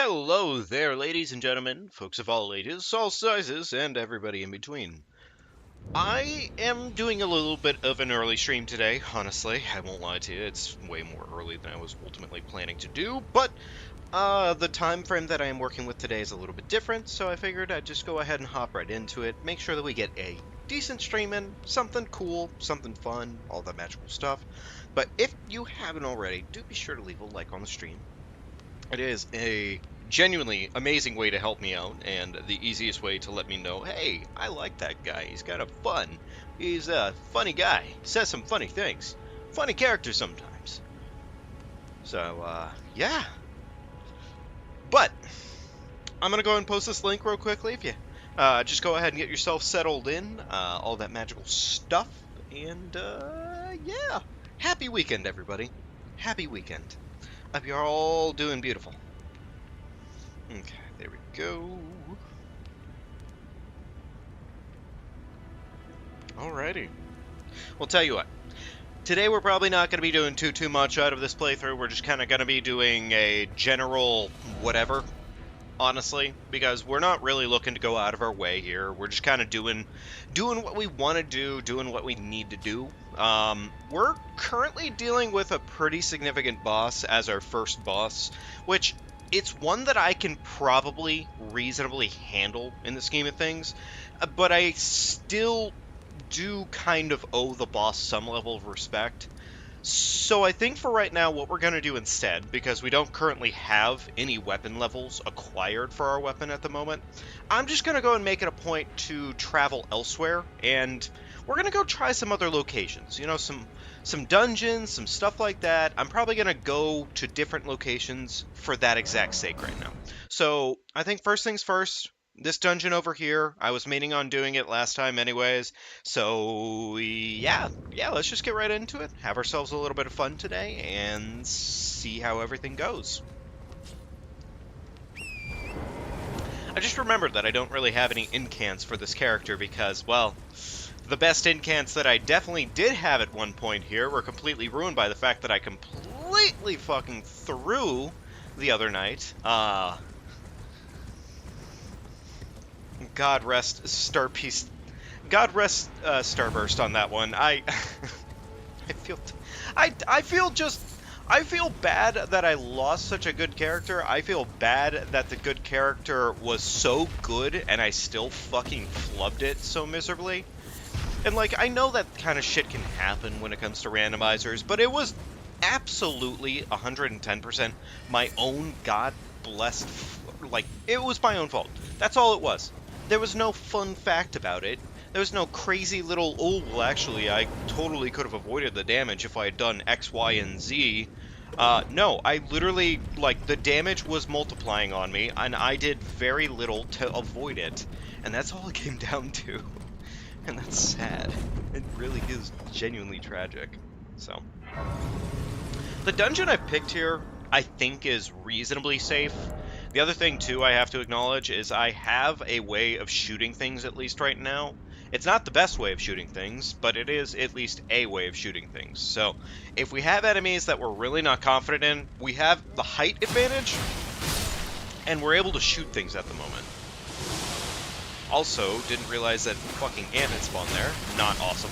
Hello there, ladies and gentlemen, folks of all ages, all sizes, and everybody in between. I am doing a little bit of an early stream today, honestly. I won't lie to you, it's way more early than I was ultimately planning to do, but the time frame that I am working with today is a little bit different, so I figured I'd just go ahead and hop right into it, make sure that we get a decent stream in, something cool, something fun, all that magical stuff. But if you haven't already, do be sure to leave a like on the stream. It is a genuinely amazing way to help me out, and the easiest way to let me know, hey, I like that guy. He's kind of fun. He's a funny guy. Says some funny things. Funny character sometimes. So, yeah. But, I'm going to go ahead and post this link real quickly. If you just go ahead and get yourself settled in, all that magical stuff. And, yeah. Happy weekend, everybody. Happy weekend. Hope you're all doing beautiful. Okay, there we go. Alrighty. Well, tell you what. Today we're probably not going to be doing too much out of this playthrough. We're just kind of going to be doing a general whatever, honestly, because we're not really looking to go out of our way here. We're just kind of doing what we want to do, doing what we need to do. We're currently dealing with a pretty significant boss as our first boss, which it's one that I can probably reasonably handle in the scheme of things, but I still do kind of owe the boss some level of respect. So I think for right now, what we're going to do instead, because we don't currently have any weapon levels acquired for our weapon at the moment, I'm just going to go and make it a point to travel elsewhere, and we're going to go try some other locations. You know, some dungeons, some stuff like that. I'm probably going to go to different locations for that exact sake right now. So I think first things first, this dungeon over here, I was meaning on doing it last time anyways, so yeah, let's just get right into it, have ourselves a little bit of fun today, and see how everything goes. I just remembered that I don't really have any incants for this character because, well, the best incants that I definitely did have at one point here were completely ruined by the fact that I completely fucking threw the other night. God rest Starpiece. God rest Starburst on that one. I feel bad that I lost such a good character. I feel bad that the good character was so good and I still fucking flubbed it so miserably. And like, I know that kind of shit can happen when it comes to randomizers, but it was absolutely 110% my own god-blessed, like, it was my own fault. That's all it was. There was no fun fact about it. There was no crazy little, oh, well, actually, I totally could have avoided the damage if I had done X, Y, and Z. No, I literally, like, the damage was multiplying on me, and I did very little to avoid it. And that's all it came down to. And that's sad. It really is genuinely tragic. So, the dungeon I picked here, I think, is reasonably safe. The other thing, too, I have to acknowledge is I have a way of shooting things, at least right now. It's not the best way of shooting things, but it is at least a way of shooting things. So, if we have enemies that we're really not confident in, we have the height advantage, and we're able to shoot things at the moment. Also, didn't realize that fucking ant had spawned there. Not awesome.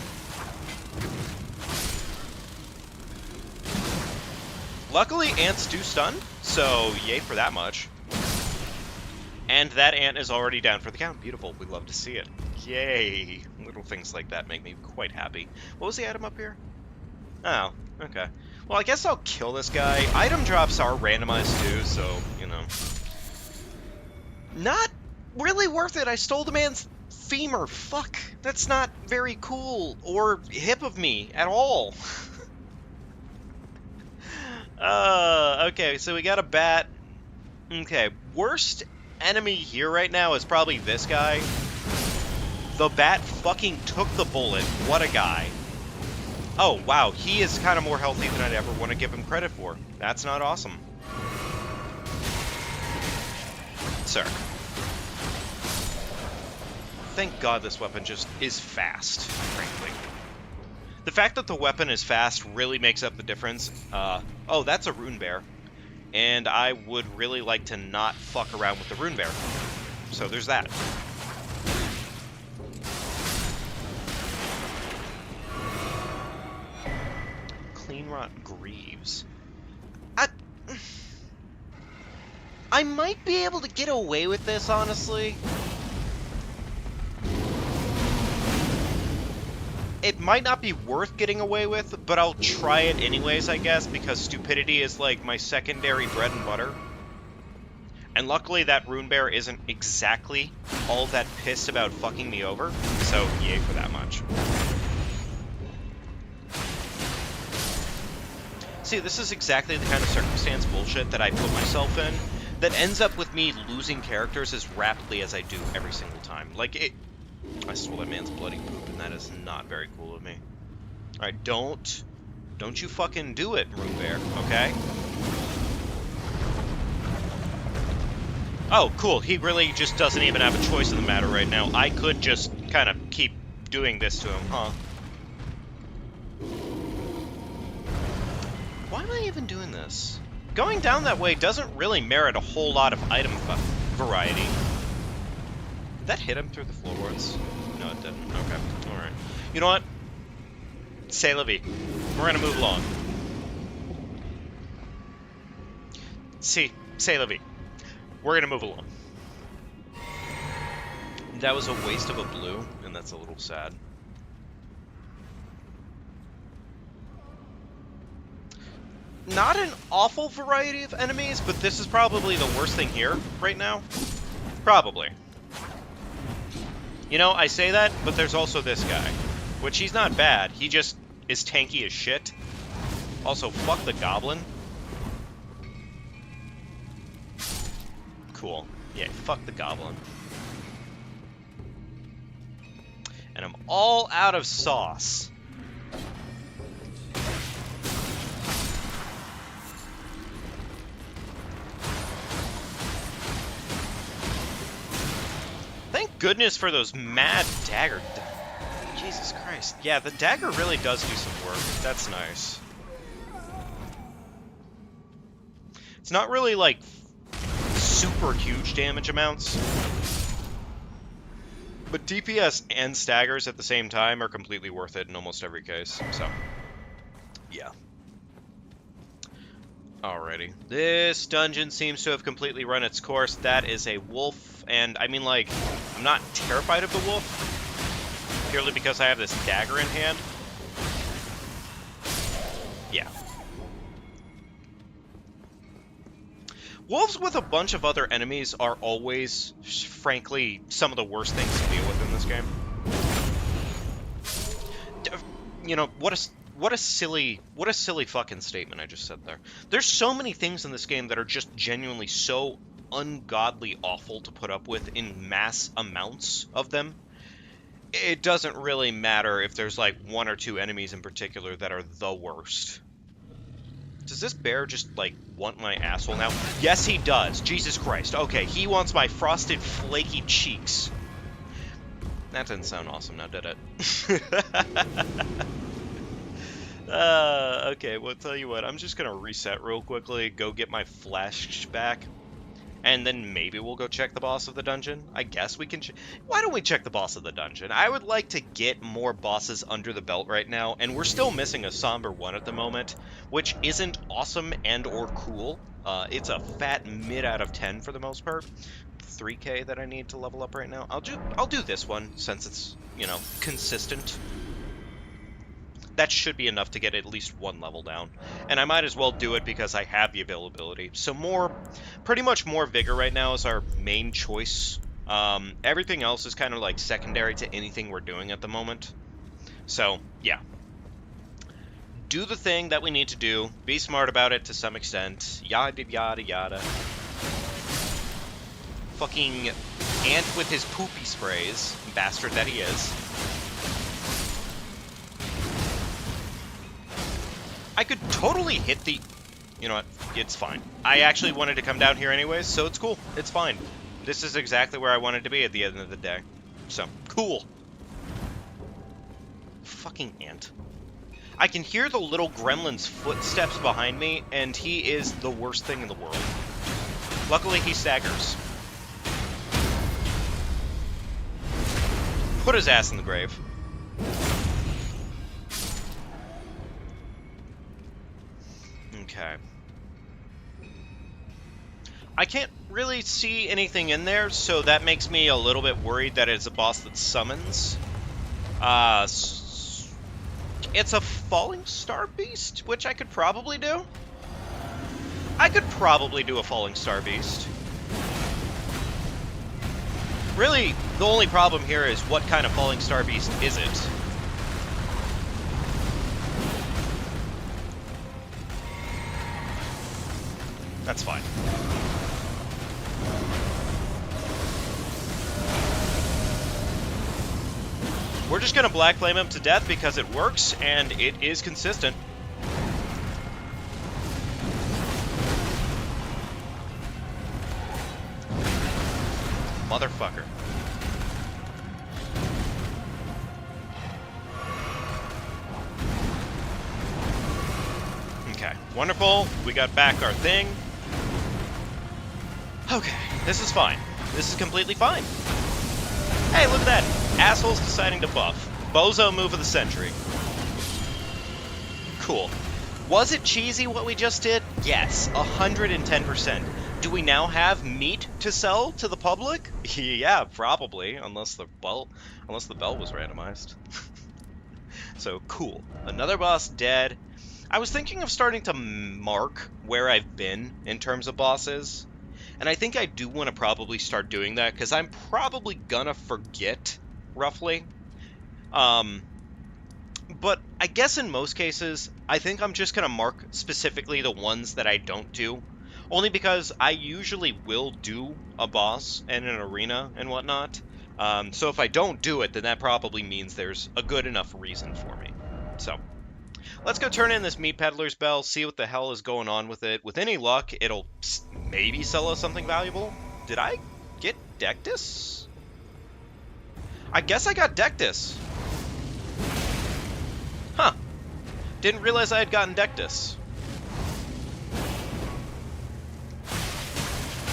Luckily, ants do stun, so yay for that much. And that ant is already down for the count. Beautiful. We love to see it. Yay. Little things like that make me quite happy. What was the item up here? Oh, okay. Well, I guess I'll kill this guy. Item drops are randomized too, so, you know. Not really worth it. I stole the man's femur. Fuck. That's not very cool or hip of me at all. Okay, so we got a bat. Okay, worst enemy here right now is probably this guy. The bat fucking took the bullet. What a guy. Oh, wow, he is kind of more healthy than I'd ever want to give him credit for. That's not awesome. Sir. Thank God this weapon just is fast, frankly. The fact that the weapon is fast really makes up the difference. Oh, that's a rune bear. and I would really like to not fuck around with the rune bear. So there's that. Clean Rot Greaves. I might be able to get away with this, honestly. It might not be worth getting away with, but I'll try it anyways, I guess, because stupidity is like my secondary bread and butter. And luckily that rune bear isn't exactly all that pissed about fucking me over, so yay for that much. See, this is exactly the kind of circumstance bullshit that I put myself in that ends up with me losing characters as rapidly as I do every single time. Like, I stole that man's bloody poop, and that is not very cool of me. Alright, don't you fucking do it, Rune Bear, okay? Oh, cool, he really just doesn't even have a choice in the matter right now. I could just kind of keep doing this to him, huh? Why am I even doing this? Going down that way doesn't really merit a whole lot of item variety. Did that hit him through the floorboards? No, it didn't. Okay. Alright. You know what? C'est la vie. We're gonna move along. See, c'est la vie. We're gonna move along. That was a waste of a blue, and that's a little sad. Not an awful variety of enemies, but this is probably the worst thing here right now. Probably. You know, I say that, but there's also this guy, which he's not bad. He just is tanky as shit. Also, fuck the goblin. Cool. Yeah, fuck the goblin. And I'm all out of sauce. Thank goodness for those mad dagger. Jesus Christ. Yeah, the dagger really does do some work. That's nice. It's not really, like, super huge damage amounts. But DPS and staggers at the same time are completely worth it in almost every case. So, yeah. Alrighty. This dungeon seems to have completely run its course. That is a wolf, and I mean, like, I'm not terrified of the wolf, purely because I have this dagger in hand. Yeah. Wolves with a bunch of other enemies are always, frankly, some of the worst things to deal with in this game. You know, what a silly fucking statement I just said there. There's so many things in this game that are just genuinely so ungodly awful to put up with in mass amounts of them. It doesn't really matter if there's like one or two enemies in particular that are the worst. Does this bear just, like, want my asshole now? Yes, he does. Jesus Christ. Okay, he wants my frosted, flaky cheeks. That didn't sound awesome now, did it? Okay, well, tell you what. I'm just gonna reset real quickly, go get my flash back, and then maybe we'll go check the boss of the dungeon. I guess we can why don't we check the boss of the dungeon? I would like to get more bosses under the belt right now, and we're still missing a somber one at the moment, which isn't awesome and or cool. It's a fat mid out of 10 for the most part. 3k that I need to level up right now. I'll do this one since it's, you know, consistent. That should be enough to get at least one level down. And I might as well do it because I have the availability. So pretty much more vigor right now is our main choice. Everything else is kind of like secondary to anything we're doing at the moment. So, yeah. Do the thing that we need to do. Be smart about it to some extent. Yada, yada, yada. Fucking ant with his poopy sprays. Bastard that he is. I could totally hit the... You know what? It's fine. I actually wanted to come down here anyways, so it's cool. It's fine. This is exactly where I wanted to be at the end of the day. So, cool. Fucking ant. I can hear the little gremlin's footsteps behind me, and he is the worst thing in the world. Luckily, he staggers. Put his ass in the grave. Okay. I can't really see anything in there, so that makes me a little bit worried that it's a boss that summons. It's a falling star beast, which I could probably do. I could probably do a falling star beast. Really, the only problem here is what kind of falling star beast is it? That's fine. We're just gonna Black Flame him to death because it works, and it is consistent. Motherfucker. Okay, wonderful. We got back our thing. Okay, this is fine. This is completely fine. Hey, look at that. Asshole's deciding to buff. Bozo move of the century. Cool. Was it cheesy what we just did? Yes, 110%. Do we now have meat to sell to the public? Yeah, probably, unless the bell was randomized. So, cool. Another boss dead. I was thinking of starting to mark where I've been in terms of bosses. And I think I do want to probably start doing that, because I'm probably gonna forget, roughly. But I guess in most cases, I think I'm just gonna mark specifically the ones that I don't do. Only because I usually will do a boss in an arena and whatnot. So if I don't do it, then that probably means there's a good enough reason for me. So, let's go turn in this Meat Peddler's Bell, see what the hell is going on with it. With any luck, it'll maybe sell us something valuable. Did I get Dectus? I guess I got Dectus. Huh. Didn't realize I had gotten Dectus.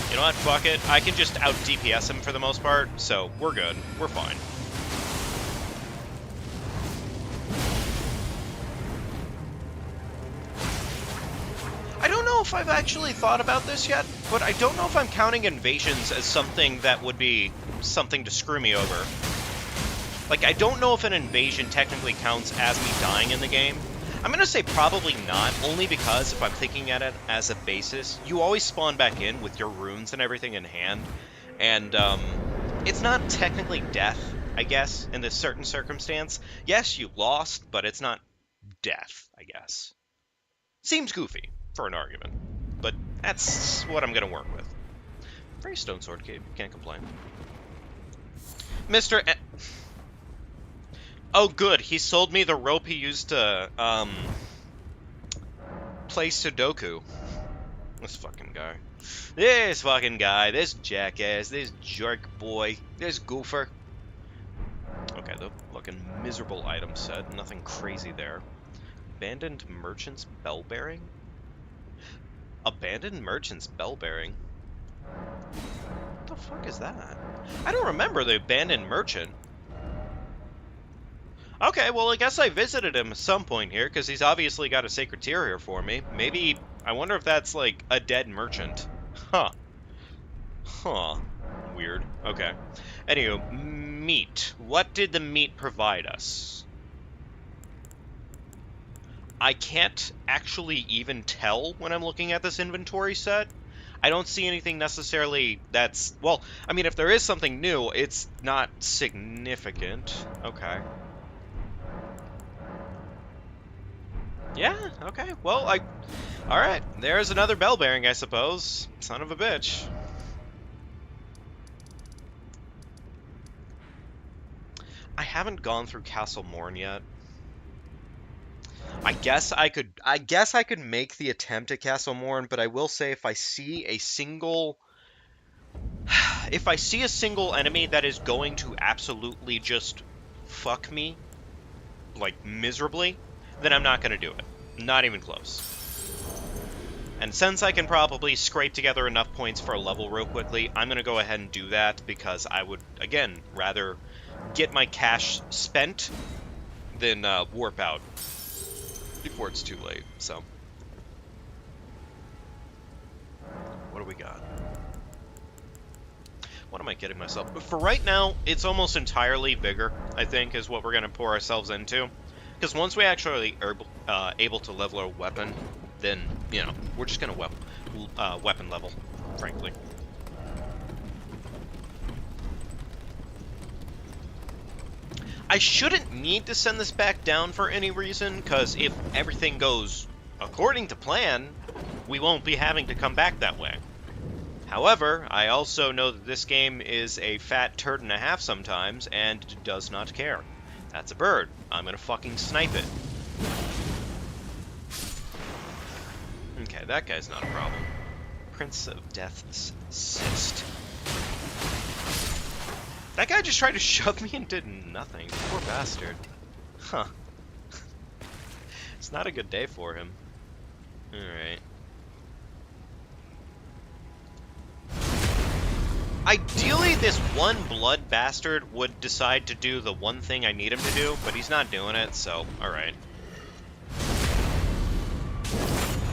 You know what? Fuck it. I can just out DPS him for the most part, so we're good. We're fine. I don't know if I've actually thought about this yet, but I don't know if I'm counting invasions as something that would be something to screw me over. Like, I don't know if an invasion technically counts as me dying in the game. I'm gonna say probably not, only because if I'm thinking at it as a basis, you always spawn back in with your runes and everything in hand, and it's not technically death, I guess, in this certain circumstance. Yes, you lost, but it's not death, I guess. Seems goofy, for an argument, but that's what I'm gonna work with. Very Stone Sword Cave, can't complain. Mr. Oh, good. He sold me the rope he used to, play Sudoku. This fucking guy. This fucking guy. This jackass. This jerk boy. This goofer. Okay, the fucking miserable item set. Nothing crazy there. Abandoned Merchant's Bell Bearing? Abandoned Merchant's Bell Bearing? What the fuck is that? I don't remember the Abandoned Merchant. Okay, well, I guess I visited him at some point here, because he's obviously got a sacred tear here for me. Maybe, I wonder if that's, like, a dead merchant. Huh. Huh. Weird. Okay. Anywho, meat. What did the meat provide us? I can't actually even tell when I'm looking at this inventory set. I don't see anything necessarily that's... Well, I mean, if there is something new, it's not significant. Okay. Yeah, okay. Well, alright, there's another bell bearing, I suppose. Son of a bitch. I haven't gone through Castle Morn yet. I guess I could make the attempt at Castle Morn, but I will say if I see a single enemy that is going to absolutely just fuck me, like, miserably, then I'm not going to do it. Not even close. And since I can probably scrape together enough points for a level real quickly, I'm going to go ahead and do that because I would, again, rather get my cash spent than warp out before it's too late. So, what do we got? What am I getting myself? For right now, it's almost entirely Vigor, I think, is what we're going to pour ourselves into. Because once we actually are able to level our weapon, then, you know, we're just going to weapon level, frankly. I shouldn't need to send this back down for any reason, because if everything goes according to plan, we won't be having to come back that way. However, I also know that this game is a fat turd and a half sometimes, and does not care. That's a bird. I'm gonna fucking snipe it. Okay, that guy's not a problem. Prince of Death's Cyst. That guy just tried to shove me and did nothing. Poor bastard. Huh. It's not a good day for him. Alright. Ideally, this one blood bastard would decide to do the one thing I need him to do, but he's not doing it, so alright.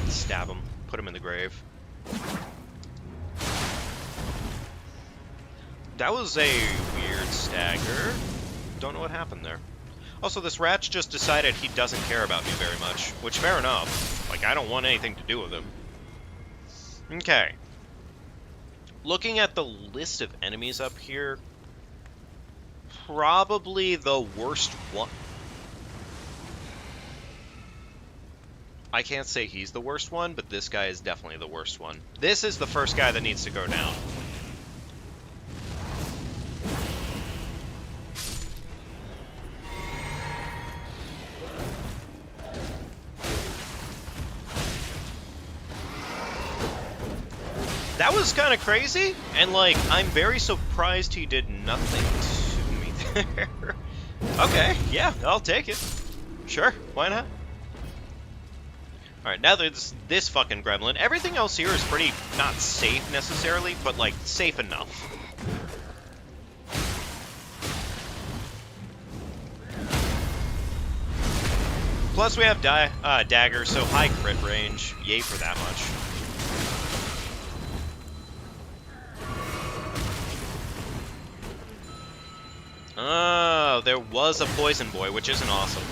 Stab him. Put him in the grave. That was a weird stagger. Don't know what happened there. Also, this rat's just decided he doesn't care about me very much, which, fair enough. Like, I don't want anything to do with him. Okay. Looking at the list of enemies up here, probably the worst one. I can't say he's the worst one, but this guy is definitely the worst one. This is the first guy that needs to go down. That was kind of crazy, and like, I'm very surprised he did nothing to me there. Okay, yeah, I'll take it. Sure, why not? Alright, now there's this fucking gremlin. Everything else here is pretty, not safe necessarily, but like, safe enough. Plus we have dagger, so high crit range. Yay for that much. Oh, there was a poison boy, which isn't awesome.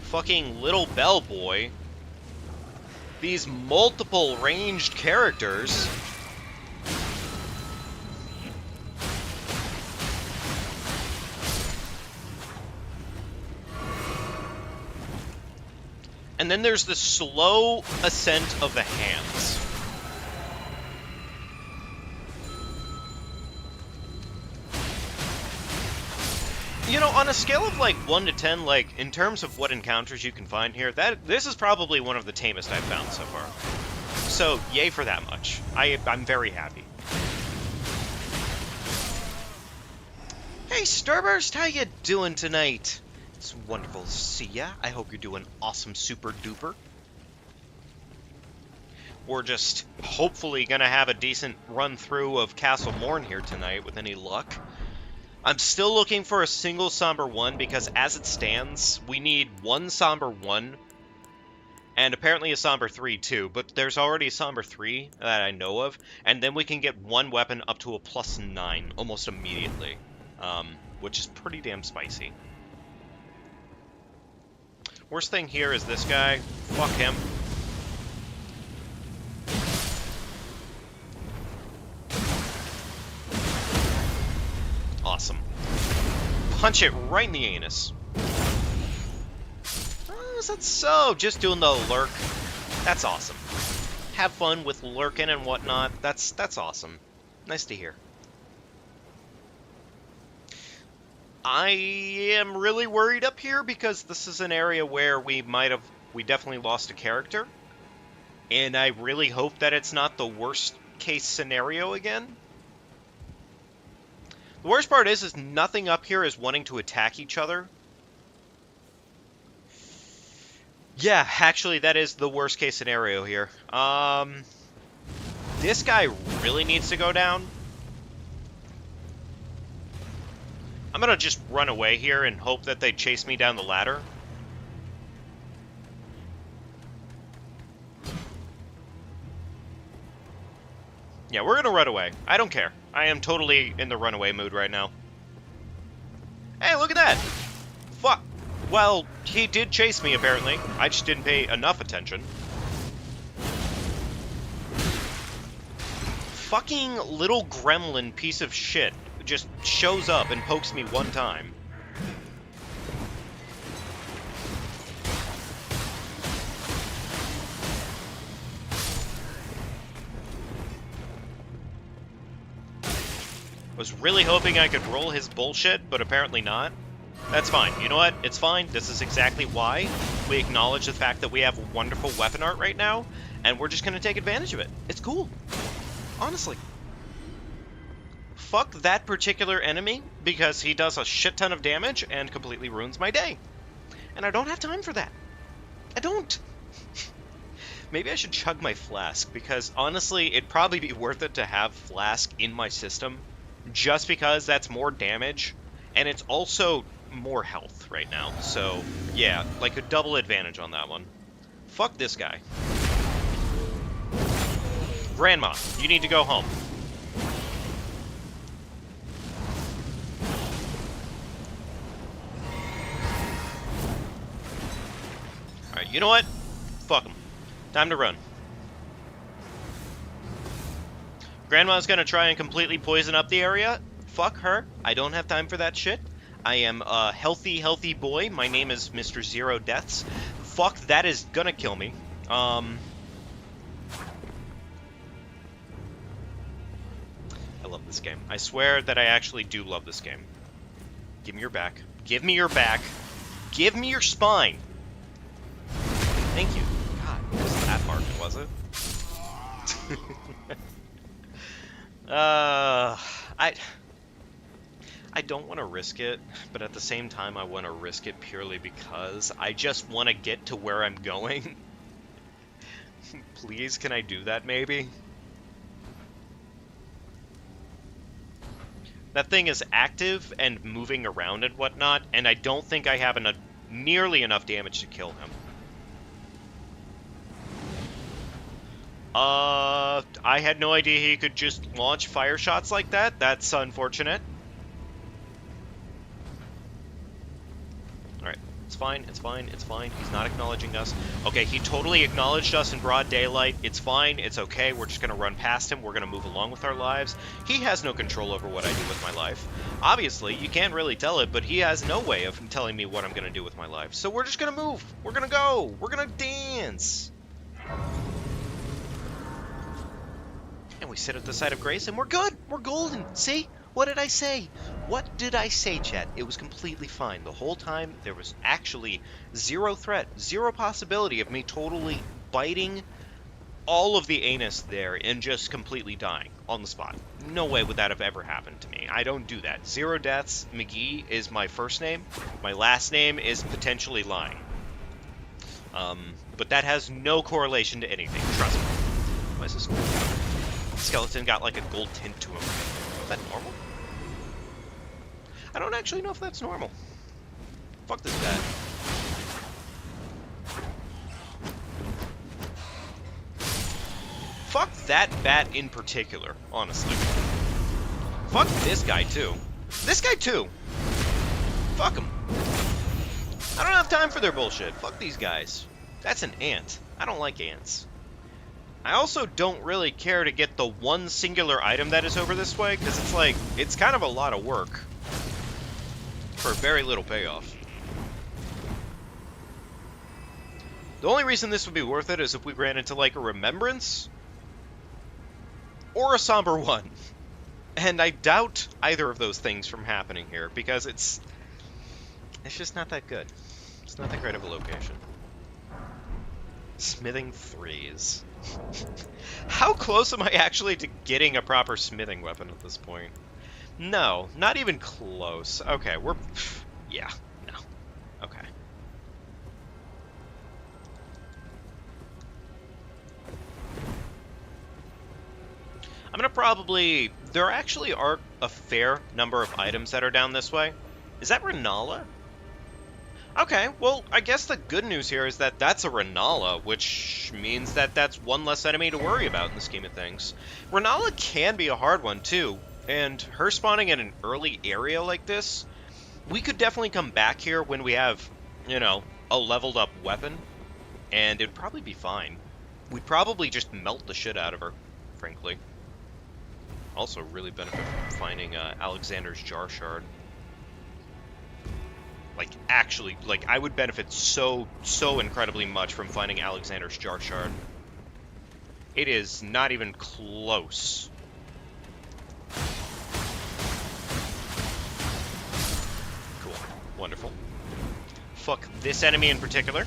Fucking little bell boy. These multiple ranged characters. And then there's the slow ascent of the hands. You know, on a scale of like 1 to 10, like in terms of what encounters you can find here, this is probably one of the tamest I've found so far. So, yay for that much. I'm very happy. Hey, Starburst, how you doing tonight? It's wonderful to see ya. I hope you're doing awesome, super duper. We're just hopefully gonna have a decent run through of Castle Morn here tonight with any luck. I'm still looking for a single Somber 1 because as it stands, we need one Somber 1 and apparently a Somber 3 too, but there's already a Somber 3 that I know of, and then we can get one weapon up to a +9 almost immediately, which is pretty damn spicy. Worst thing here is this guy. Fuck him. Awesome. Punch it right in the anus. Oh, is that so? Just doing the lurk. That's awesome. Have fun with lurking and whatnot. That's awesome. Nice to hear. I am really worried up here because this is an area where we definitely lost a character. And I really hope that it's not the worst case scenario again. The worst part is nothing up here is wanting to attack each other. Yeah, actually, that is the worst case scenario here. This guy really needs to go down. I'm gonna just run away here and hope that they chase me down the ladder. Yeah, we're gonna run away. I don't care. I am totally in the runaway mood right now. Hey, look at that! Fuck. Well, he did chase me, apparently. I just didn't pay enough attention. Fucking little gremlin piece of shit just shows up and pokes me one time. Was really hoping I could roll his bullshit, but apparently not. That's fine. You know what? It's fine. This is exactly why we acknowledge the fact that we have wonderful weapon art right now, and we're just going to take advantage of it. It's cool. Honestly. Fuck that particular enemy, because he does a shit ton of damage and completely ruins my day. And I don't have time for that. I don't. Maybe I should chug my flask, because honestly, it'd probably be worth it to have flask in my system, just because that's more damage, and it's also more health right now. So, yeah, like a double advantage on that one. Fuck this guy. Grandma, you need to go home. Alright, you know what? Fuck him. Time to run. Grandma's gonna try and completely poison up the area. Fuck her. I don't have time for that shit. I am a healthy boy. My name is Mr. Zero Deaths. Fuck, that is gonna kill me. I love this game. I swear that I actually do love this game. Give me your back. Give me your back. Give me your spine. Thank you. God, it wasn't that hard, was it? I don't want to risk it, but at the same time I want to risk it purely because I just want to get to where I'm going. Please, can I do that maybe? That thing is active and moving around and whatnot, and I don't think I have nearly enough damage to kill him. I had no idea he could just launch fire shots like that. That's unfortunate. Alright, it's fine, it's fine, it's fine. He's not acknowledging us. Okay, he totally acknowledged us in broad daylight. It's fine, it's okay. We're just gonna run past him. We're gonna move along with our lives. He has no control over what I do with my life. Obviously, you can't really tell it, but he has no way of telling me what I'm gonna do with my life. So we're just gonna move. We're gonna go. We're gonna dance. And we sit at the side of grace, and we're good. We're golden. See? What did I say? What did I say, chat? It was completely fine. The whole time, there was actually zero threat, zero possibility of me totally biting all of the anus there and just completely dying on the spot. No way would that have ever happened to me. I don't do that. Zero Deaths McGee is my first name. My last name is potentially lying. But that has no correlation to anything. Trust me. Why is this gold? Skeleton got like a gold tint to him. Is that normal? I don't actually know if that's normal. Fuck this bat. Fuck that bat in particular, honestly. Fuck this guy too. This guy too. Fuck him. I don't have time for their bullshit. Fuck these guys. That's an ant. I don't like ants. I also don't really care to get the one singular item that is over this way, because it's like, it's kind of a lot of work for very little payoff. The only reason this would be worth it is if we ran into like a remembrance or a somber one. And I doubt either of those things from happening here, because it's just not that good. It's not that great of a location. Smithing 3s. How close am I actually to getting a proper smithing weapon at this point? No, not even close. Okay, we're... yeah, no. Okay. gonna probably... There actually are a fair number of items that are down this way. Is that Renala? Okay, well, I guess the good news here is that that's a Renala, which means that that's one less enemy to worry about in the scheme of things. Renala can be a hard one, too, and her spawning in an early area like this, we could definitely come back here when we have, you know, a leveled up weapon, and it'd probably be fine. We'd probably just melt the shit out of her, frankly. Also really benefit from finding Alexander's Jar Shard. Like, actually, like, I would benefit so incredibly much from finding Alexander's Jar Shard. It is not even close. Cool. Wonderful. Fuck this enemy in particular.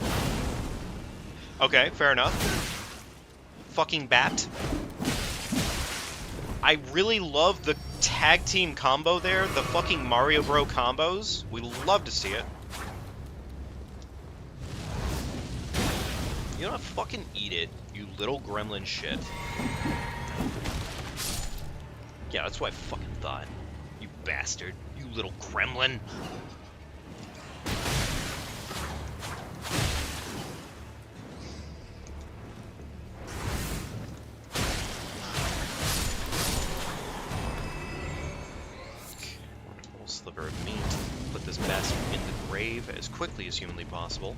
Okay, fair enough. Fucking bat. I really love the tag team combo there, the fucking Mario Bro combos. We love to see it. You know what? Fucking eat it, you little gremlin shit. Yeah, that's what I fucking thought. You bastard. You little gremlin. Sliver of meat. Put this bastard in the grave as quickly as humanly possible.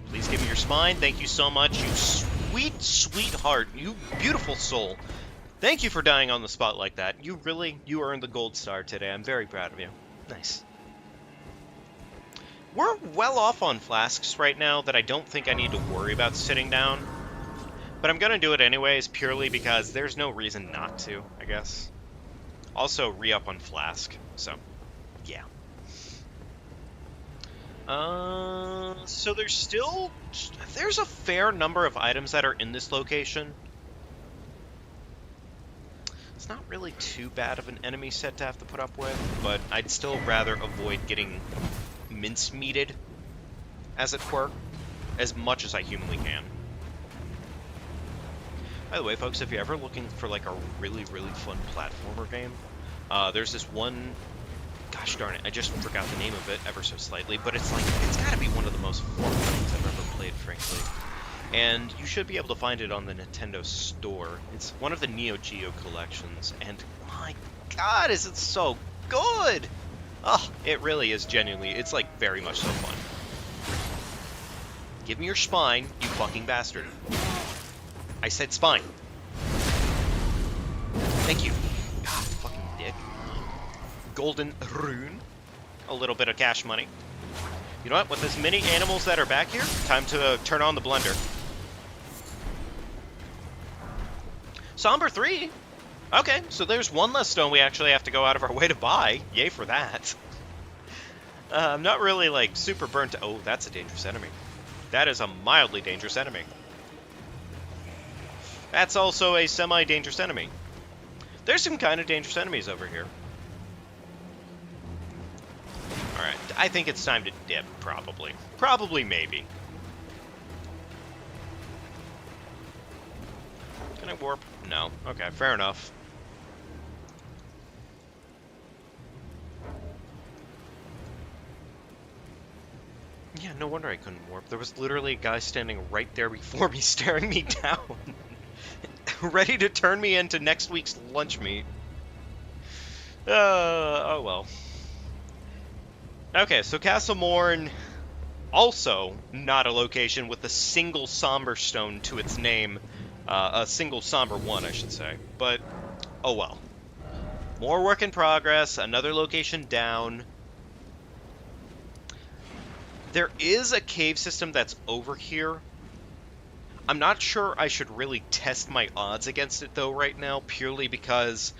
Please give me your spine. Thank you so much, you sweet, sweet heart. You beautiful soul. Thank you for dying on the spot like that. You earned the gold star today. I'm very proud of you. Nice. We're well off on flasks right now that I don't think I need to worry about sitting down. But I'm going to do it anyways, purely because there's no reason not to, I guess. Also, re-up on Flask, so, yeah. So there's a fair number of items that are in this location. It's not really too bad of an enemy set to have to put up with, but I'd still rather avoid getting mincemeated, as it were, as much as I humanly can. By the way, folks, if you're ever looking for, like, a really, really fun platformer game, there's this one... Gosh darn it, I just forgot the name of it ever so slightly, but it's gotta be one of the most fun things I've ever played, frankly. And you should be able to find it on the Nintendo Store. It's one of the Neo Geo collections, and my god, is it so good! Oh, it really is genuinely, it's, like, very much so fun. Give me your spine, you fucking bastard. I said spine. Thank you. God, fucking dick. Golden rune. A little bit of cash money. You know what? With as many animals that are back here, time to turn on the blender. Somber 3. Okay, so there's one less stone we actually have to go out of our way to buy. Yay for that. I'm not really, like, super burnt. Oh, that's a dangerous enemy. That is a mildly dangerous enemy. That's also a semi-dangerous enemy. There's some kind of dangerous enemies over here. Alright, I think it's time to dip, probably. Probably, maybe. Can I warp? No. Okay, fair enough. Yeah, no wonder I couldn't warp. There was literally a guy standing right there before me, staring me down. Ready to turn me into next week's lunch meat. Oh well. Okay, so Castle Morn, also not a location with a single somber stone to its name. A single somber one, I should say. But, oh well. More work in progress, another location down. There is a cave system that's over here. I'm not sure I should really test my odds against it, though, right now, purely because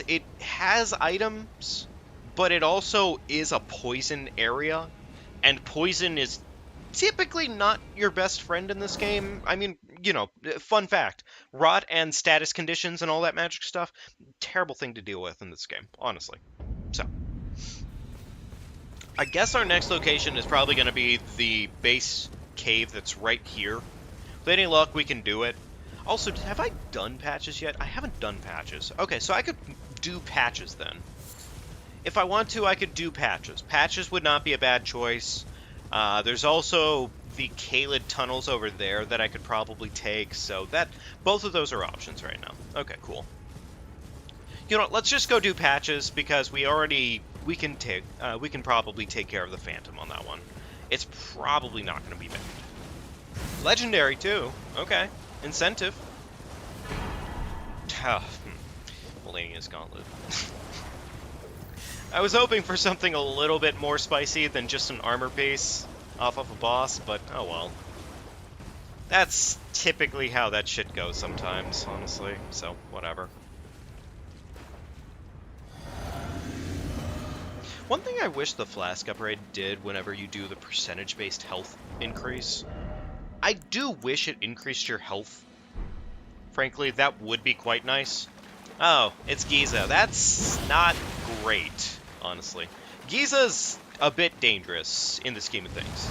it has items, but it also is a poison area, and poison is typically not your best friend in this game. I mean, you know, fun fact, rot and status conditions and all that magic stuff, terrible thing to deal with in this game, honestly. So, I guess our next location is probably going to be the base cave that's right here. With any luck, we can do it. Also, have I done patches yet? I haven't done patches. Okay, so I could do patches then. If I want to, I could do patches. Patches would not be a bad choice. There's also the Kaled tunnels over there that I could probably take, so that both of those are options right now. Okay, cool. You know what, let's just go do patches, because we can probably take care of the Phantom on that one. It's probably not going to be bad. Legendary, too. Okay. Incentive. Millennia's Gauntlet. I was hoping for something a little bit more spicy than just an armor piece off of a boss, but oh well. That's typically how that shit goes sometimes, honestly, so whatever. One thing I wish the Flask upgrade did whenever you do the percentage-based health increase, I do wish it increased your health. Frankly, that would be quite nice. Oh, it's Giza. That's not great, honestly. Giza's a bit dangerous in the scheme of things.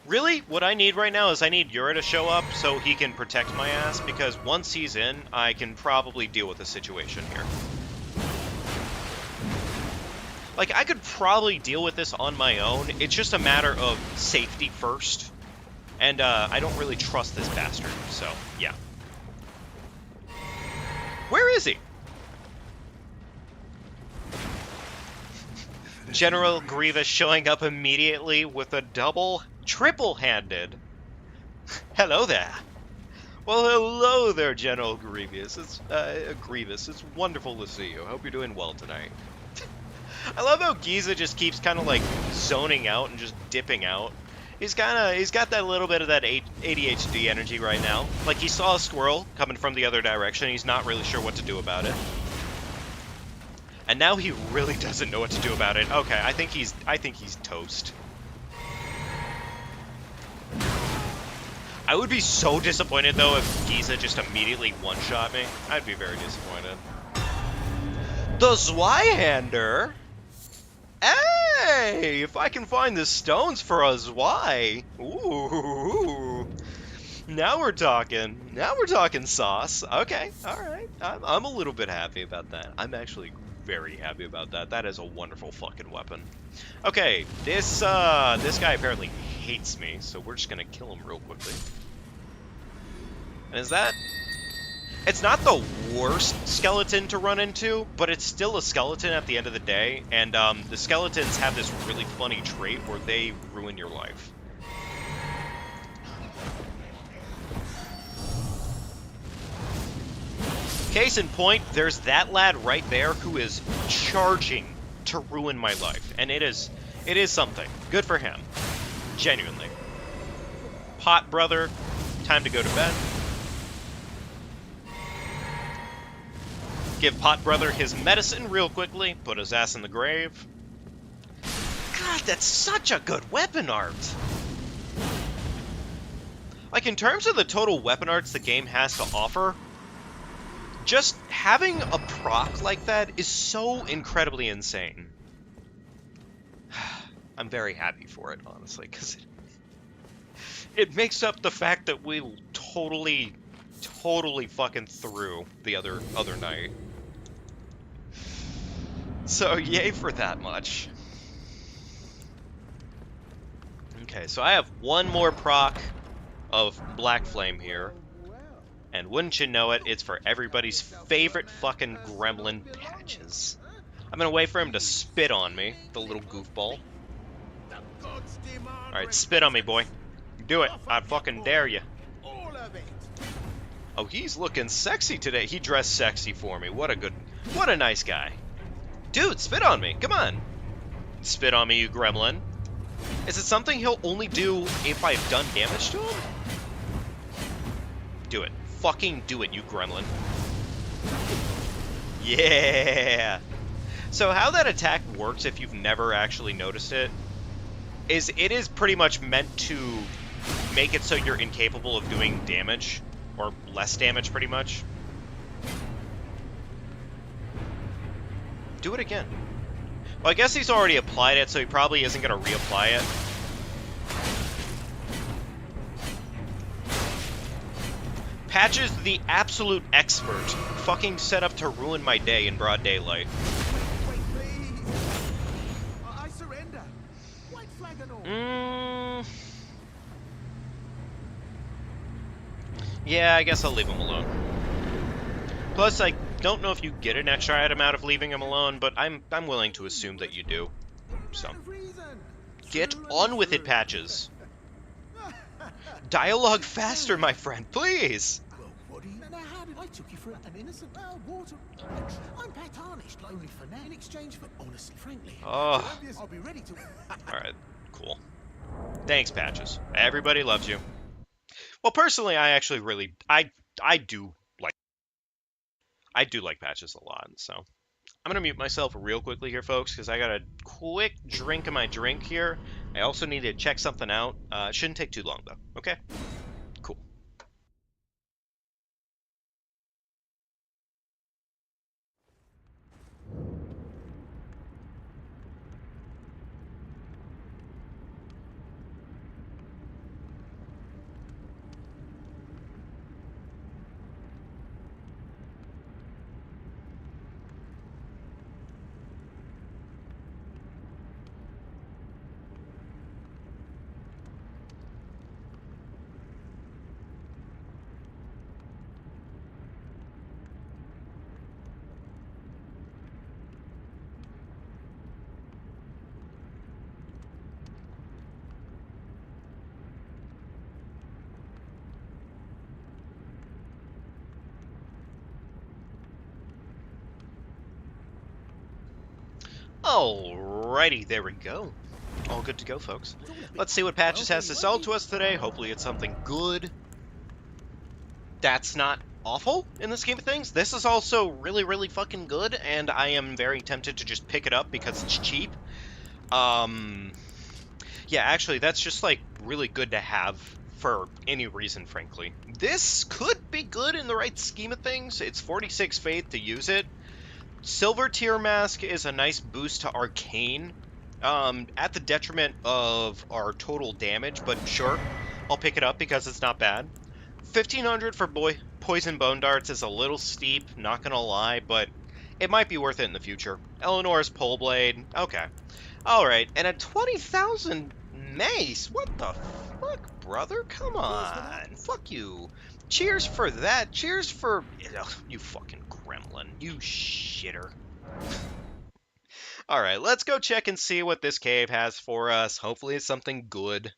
Really, what I need right now is I need Yura to show up so he can protect my ass, because once he's in, I can probably deal with the situation here. Like, I could probably deal with this on my own. It's just a matter of safety first. And, I don't really trust this bastard, so, yeah. Where is he? General Grievous showing up immediately with a triple-handed. Hello there. Well, hello there, General Grievous. It's wonderful to see you. Hope you're doing well tonight. I love how Giza just keeps kind of like zoning out and just dipping out. He's got that little bit of that ADHD energy right now. Like he saw a squirrel coming from the other direction. He's not really sure what to do about it. And now he really doesn't know what to do about it. Okay, I think he's toast. I would be so disappointed though if Giza just immediately one-shot me. I'd be very disappointed. The Zweihander? Hey, if I can find the stones for a Zwei. Ooh. Now we're talking. Now we're talking sauce. Okay, alright. I'm a little bit happy about that. I'm actually very happy about that. That is a wonderful fucking weapon. Okay, this guy apparently hates me, so we're just gonna kill him real quickly. And is that... It's not the worst skeleton to run into, but it's still a skeleton at the end of the day, and the skeletons have this really funny trait where they ruin your life. Case in point, there's that lad right there who is charging to ruin my life, and it is something. Good for him. Genuinely. Pot brother, time to go to bed. Give Pot Brother his medicine real quickly, put his ass in the grave. God, that's such a good weapon art! Like, in terms of the total weapon arts the game has to offer, just having a proc like that is so incredibly insane. I'm very happy for it, honestly, because it makes up the fact that we totally fucking threw the other night. So, yay for that much. Okay, so I have one more proc of Black Flame here. And wouldn't you know it, it's for everybody's favorite fucking gremlin, Patches. I'm gonna wait for him to spit on me, the little goofball. Alright, spit on me, boy. Do it. I fucking dare you. Oh, he's looking sexy today. He dressed sexy for me. What a nice guy. Dude, spit on me. Come on. Spit on me, you gremlin. Is it something he'll only do if I've done damage to him? Do it. Fucking do it, you gremlin. Yeah. So how that attack works, if you've never actually noticed it, is it is pretty much meant to make it so you're incapable of doing damage. Or less damage, pretty much. Do it again. Well, I guess he's already applied it, so he probably isn't going to reapply it. Patches, the absolute expert, fucking set up to ruin my day in broad daylight. Wait, please. I surrender. White flag and all. Yeah, I guess I'll leave him alone. Plus, I don't know if you get an extra item out of leaving him alone, but I'm willing to assume that you do. So, get on with it, Patches. Dialogue faster, my friend, please! Well, what do you... Now, how did I took you for an innocent water... I'm pat tarnished, only for now, in exchange for... Honestly, frankly... Oh. I'll be ready to... Alright, cool. Thanks, Patches. Everybody loves you. Well, personally, I actually really... I do like Patches a lot, so... I'm going to mute myself real quickly here, folks, because I got a quick drink of my drink here. I also need to check something out. It shouldn't take too long, though. Okay? Cool. Alrighty, there we go. All good to go, folks. Let's see what Patches has to sell to us today. Hopefully it's something good. That's not awful in the scheme of things. This is also really, really fucking good, and I am very tempted to just pick it up because it's cheap. Yeah, actually, that's just, like, really good to have for any reason, frankly. This could be good in the right scheme of things. It's 46 faith to use it. Silver tier mask is a nice boost to arcane, at the detriment of our total damage, but sure, I'll pick it up because it's not bad. 1500 for poison bone darts is a little steep, not gonna lie, but it might be worth it in the future. Eleanor's pole blade, okay. Alright, and a 20,000 mace, what the fuck, brother? Come on, fuck you. Cheers for that. Cheers for... Ugh, you fucking gremlin. You shitter. Alright, let's go check and see what this cave has for us. Hopefully it's something good.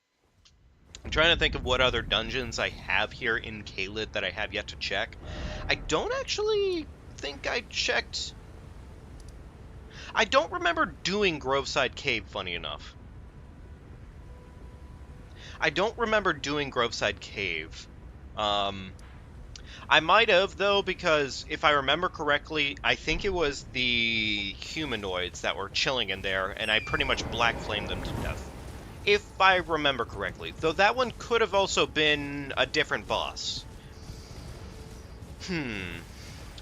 I'm trying to think of what other dungeons I have here in Caelid that I have yet to check. I don't actually think I checked... I don't remember doing Groveside Cave, funny enough. I don't remember doing Groveside Cave. I might have, though, because if I remember correctly, I think it was the humanoids that were chilling in there, and I pretty much black flamed them to death. If I remember correctly. Though that one could have also been a different boss. Oh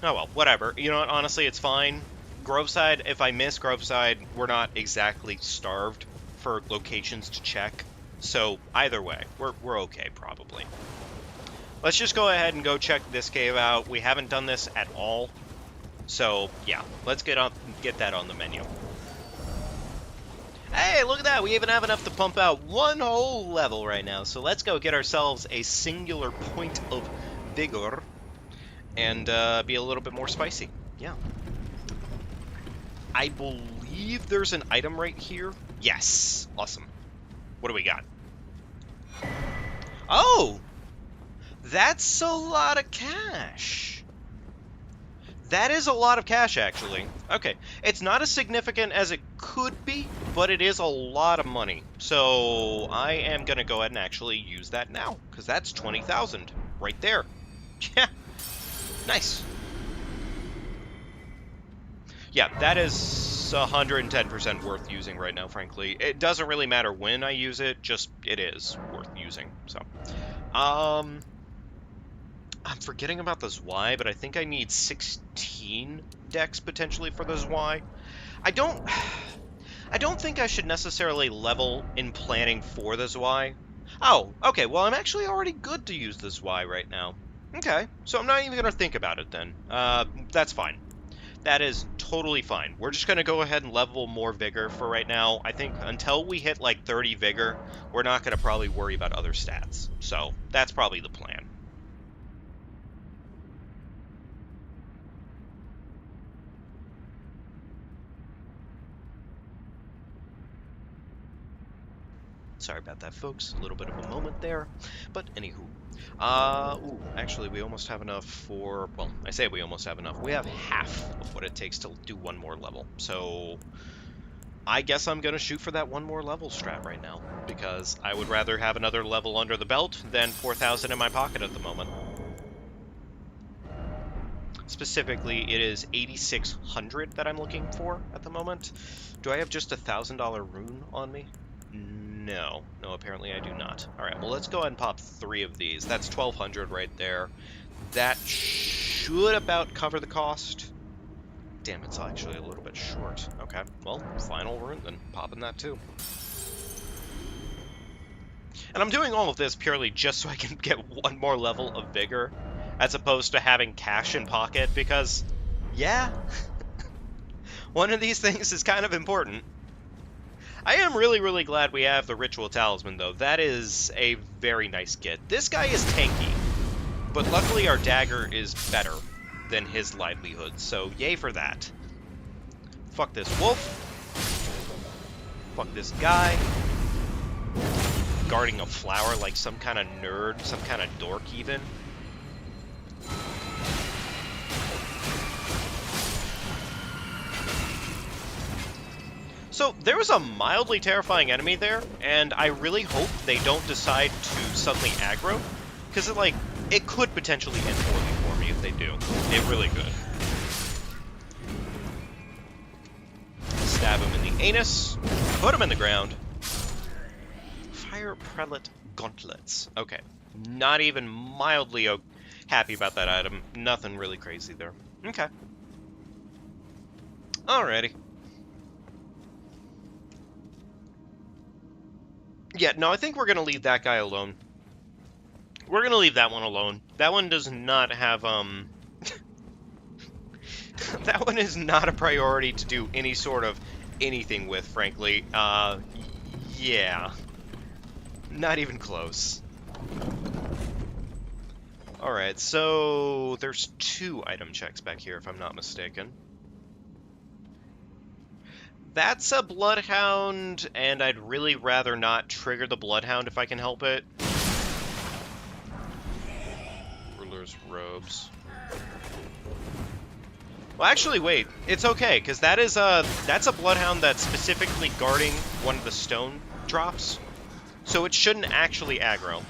well, whatever. You know what, honestly, it's fine. Groveside, if I miss Groveside, we're not exactly starved for locations to check. So, either way, we're okay, probably. Let's just go ahead and go check this cave out. We haven't done this at all. So, yeah, let's get that on the menu. Hey, look at that! We even have enough to pump out one whole level right now. So let's go get ourselves a singular point of vigor and be a little bit more spicy. Yeah. I believe there's an item right here. Yes. Awesome. What do we got? Oh! That's a lot of cash. That is a lot of cash, actually. Okay, it's not as significant as it could be, but it is a lot of money. So I am going to go ahead and actually use that now, because that's 20,000 right there. Yeah, nice. Yeah, that is 110% worth using right now, frankly. It doesn't really matter when I use it, just it is worth using, so. I'm forgetting about the Y, but I think I need 16 decks potentially for the Y. I don't think I should necessarily level in planning for the Y. Oh, okay, well, I'm actually already good to use the Y right now. Okay, so I'm not even going to think about it then. That's fine. That is totally fine. We're just going to go ahead and level more vigor for right now. I think until we hit like 30 vigor, we're not going to probably worry about other stats. So that's probably the plan. Sorry about that, folks. A little bit of a moment there. But anywho. Ooh, actually, we almost have enough for... Well, I say we almost have enough. We have half of what it takes to do one more level. So I guess I'm going to shoot for that one more level strat right now. Because I would rather have another level under the belt than 4,000 in my pocket at the moment. Specifically, it is 8,600 that I'm looking for at the moment. Do I have just $1,000 rune on me? No, apparently I do not. All right, well, let's go ahead and pop 3 of these. That's 1,200 right there. That should about cover the cost. Damn, it's actually a little bit short. Okay, well, final rune, then popping that too. And I'm doing all of this purely just so I can get one more level of vigor, as opposed to having cash in pocket, because, yeah, one of these things is kind of important. I am really, really glad we have the Ritual Talisman, though. That is a very nice get. This guy is tanky, but luckily our dagger is better than his livelihood, so yay for that. Fuck this wolf. Fuck this guy. Guarding a flower like some kind of nerd, some kind of dork even. So, there was a mildly terrifying enemy there, and I really hope they don't decide to suddenly aggro, because it could potentially end poorly for me if they do. It really could. Stab him in the anus, put him in the ground. Fire Prelate Gauntlets. Okay, not even mildly happy about that item. Nothing really crazy there. Okay. Alrighty. Yeah, no, I think we're going to leave that guy alone. We're going to leave that one alone. That one does not have, that one is not a priority to do any sort of anything with, frankly. Yeah. Not even close. Alright, so there's 2 item checks back here, if I'm not mistaken. That's a Bloodhound, and I'd really rather not trigger the Bloodhound if I can help it. Ruler's Robes. Well, actually, wait. It's okay, because that's a Bloodhound that's specifically guarding one of the stone drops. So it shouldn't actually aggro.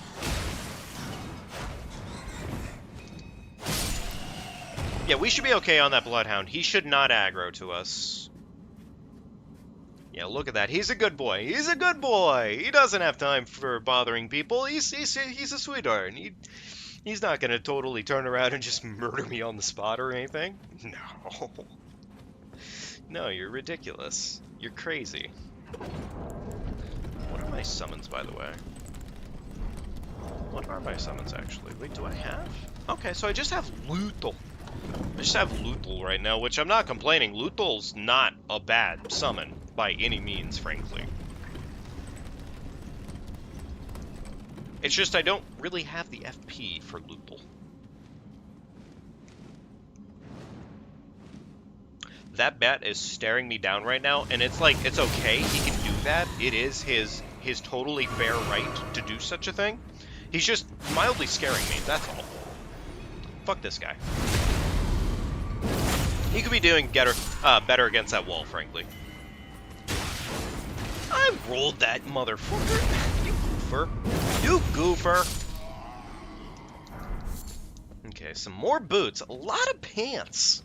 Yeah, we should be okay on that Bloodhound. He should not aggro to us. Yeah, look at that. He's a good boy. He's a good boy. He doesn't have time for bothering people. He's a sweetheart. He's not gonna totally turn around and just murder me on the spot or anything. No. No, you're ridiculous. You're crazy. What are my summons, by the way? What are my summons, actually? Wait, do I have? Okay, so I just have Lethal. I just have Lethal right now, which I'm not complaining. Lethal's not a bad summon by any means, frankly. It's just I don't really have the FP for Lethal. That bat is staring me down right now, and it's like, it's okay, he can do that. It is his totally fair right to do such a thing. He's just mildly scaring me, that's all. Fuck this guy. He could be doing better against that wall, frankly. I rolled that motherfucker. You goofer. You goofer. Okay, some more boots. A lot of pants.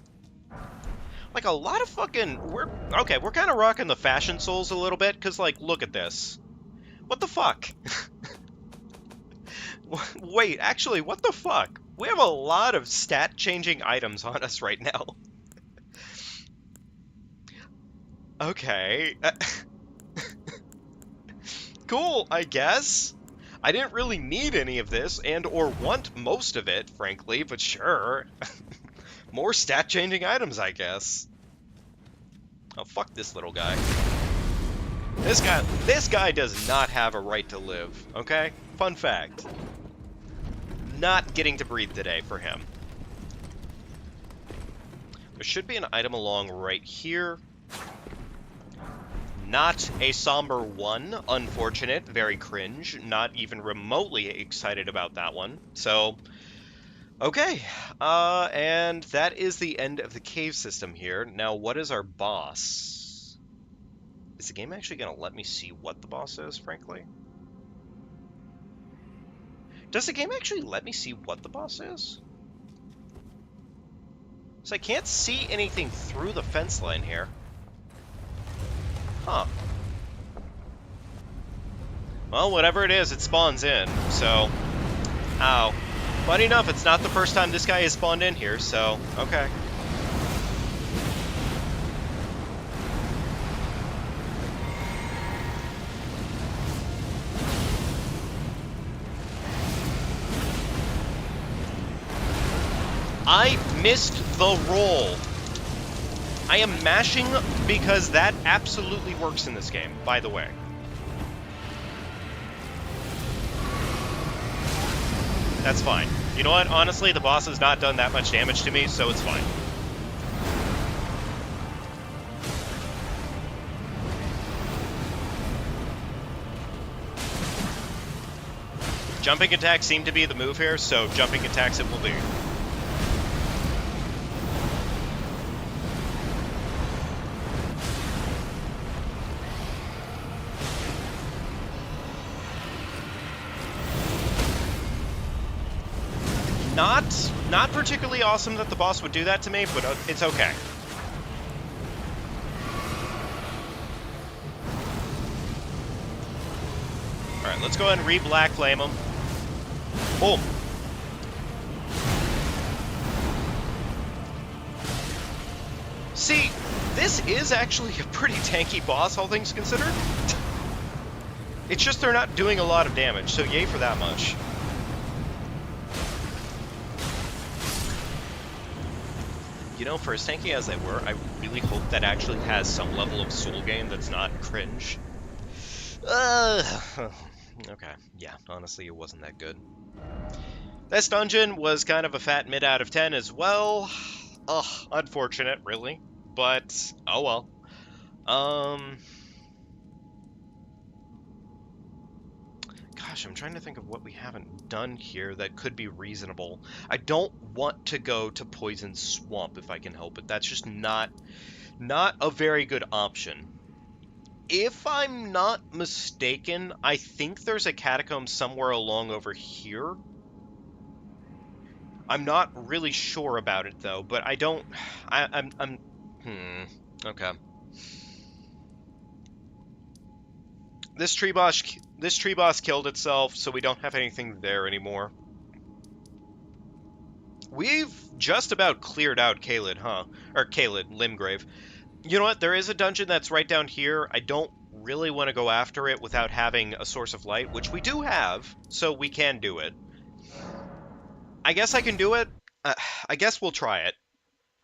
Like, a lot of fucking... We're kind of rocking the fashion souls a little bit, because, like, look at this. What the fuck? Wait, actually, what the fuck? We have a lot of stat-changing items on us right now. Okay. Cool, I guess. I didn't really need any of this, and or want most of it, frankly, but sure. More stat-changing items, I guess. Oh, fuck this little guy. This guy does not have a right to live, okay? Fun fact. Not getting to breathe today for him. There should be an item along right here. Not a somber one, unfortunate, very cringe, not even remotely excited about that one. So, okay, and that is the end of the cave system here. Now, what is our boss? Is the game actually going to let me see what the boss is, frankly? Does the game actually let me see what the boss is? So I can't see anything through the fence line here. Huh. Well, whatever it is, it spawns in, so... Ow. Funny enough, it's not the first time this guy has spawned in here, so... Okay. I missed the roll. I am mashing because that absolutely works in this game, by the way. That's fine. You know what? Honestly, the boss has not done that much damage to me, so it's fine. Jumping attacks seem to be the move here, so jumping attacks it will be. Not particularly awesome that the boss would do that to me, but it's okay. Alright, let's go ahead and re-black flame him. Boom. See, this is actually a pretty tanky boss, all things considered. It's just they're not doing a lot of damage, so yay for that much. You know, for as tanky as they were, I really hope that actually has some level of soul gain that's not cringe. Okay, yeah, honestly, it wasn't that good. This dungeon was kind of a fat mid out of 10 as well. Ugh, unfortunate, really. But, oh well. Gosh, I'm trying to think of what we haven't done here that could be reasonable. I don't want to go to Poison Swamp if I can help it. That's just not a very good option. If I'm not mistaken, I think there's a catacomb somewhere along over here. I'm not really sure about it though, but I don't. Okay. This tree boss killed itself, so we don't have anything there anymore. We've just about cleared out Caelid, huh? Or Caelid, Limgrave. You know what? There is a dungeon that's right down here. I don't really want to go after it without having a source of light, which we do have, so we can do it. I guess I can do it. I guess we'll try it.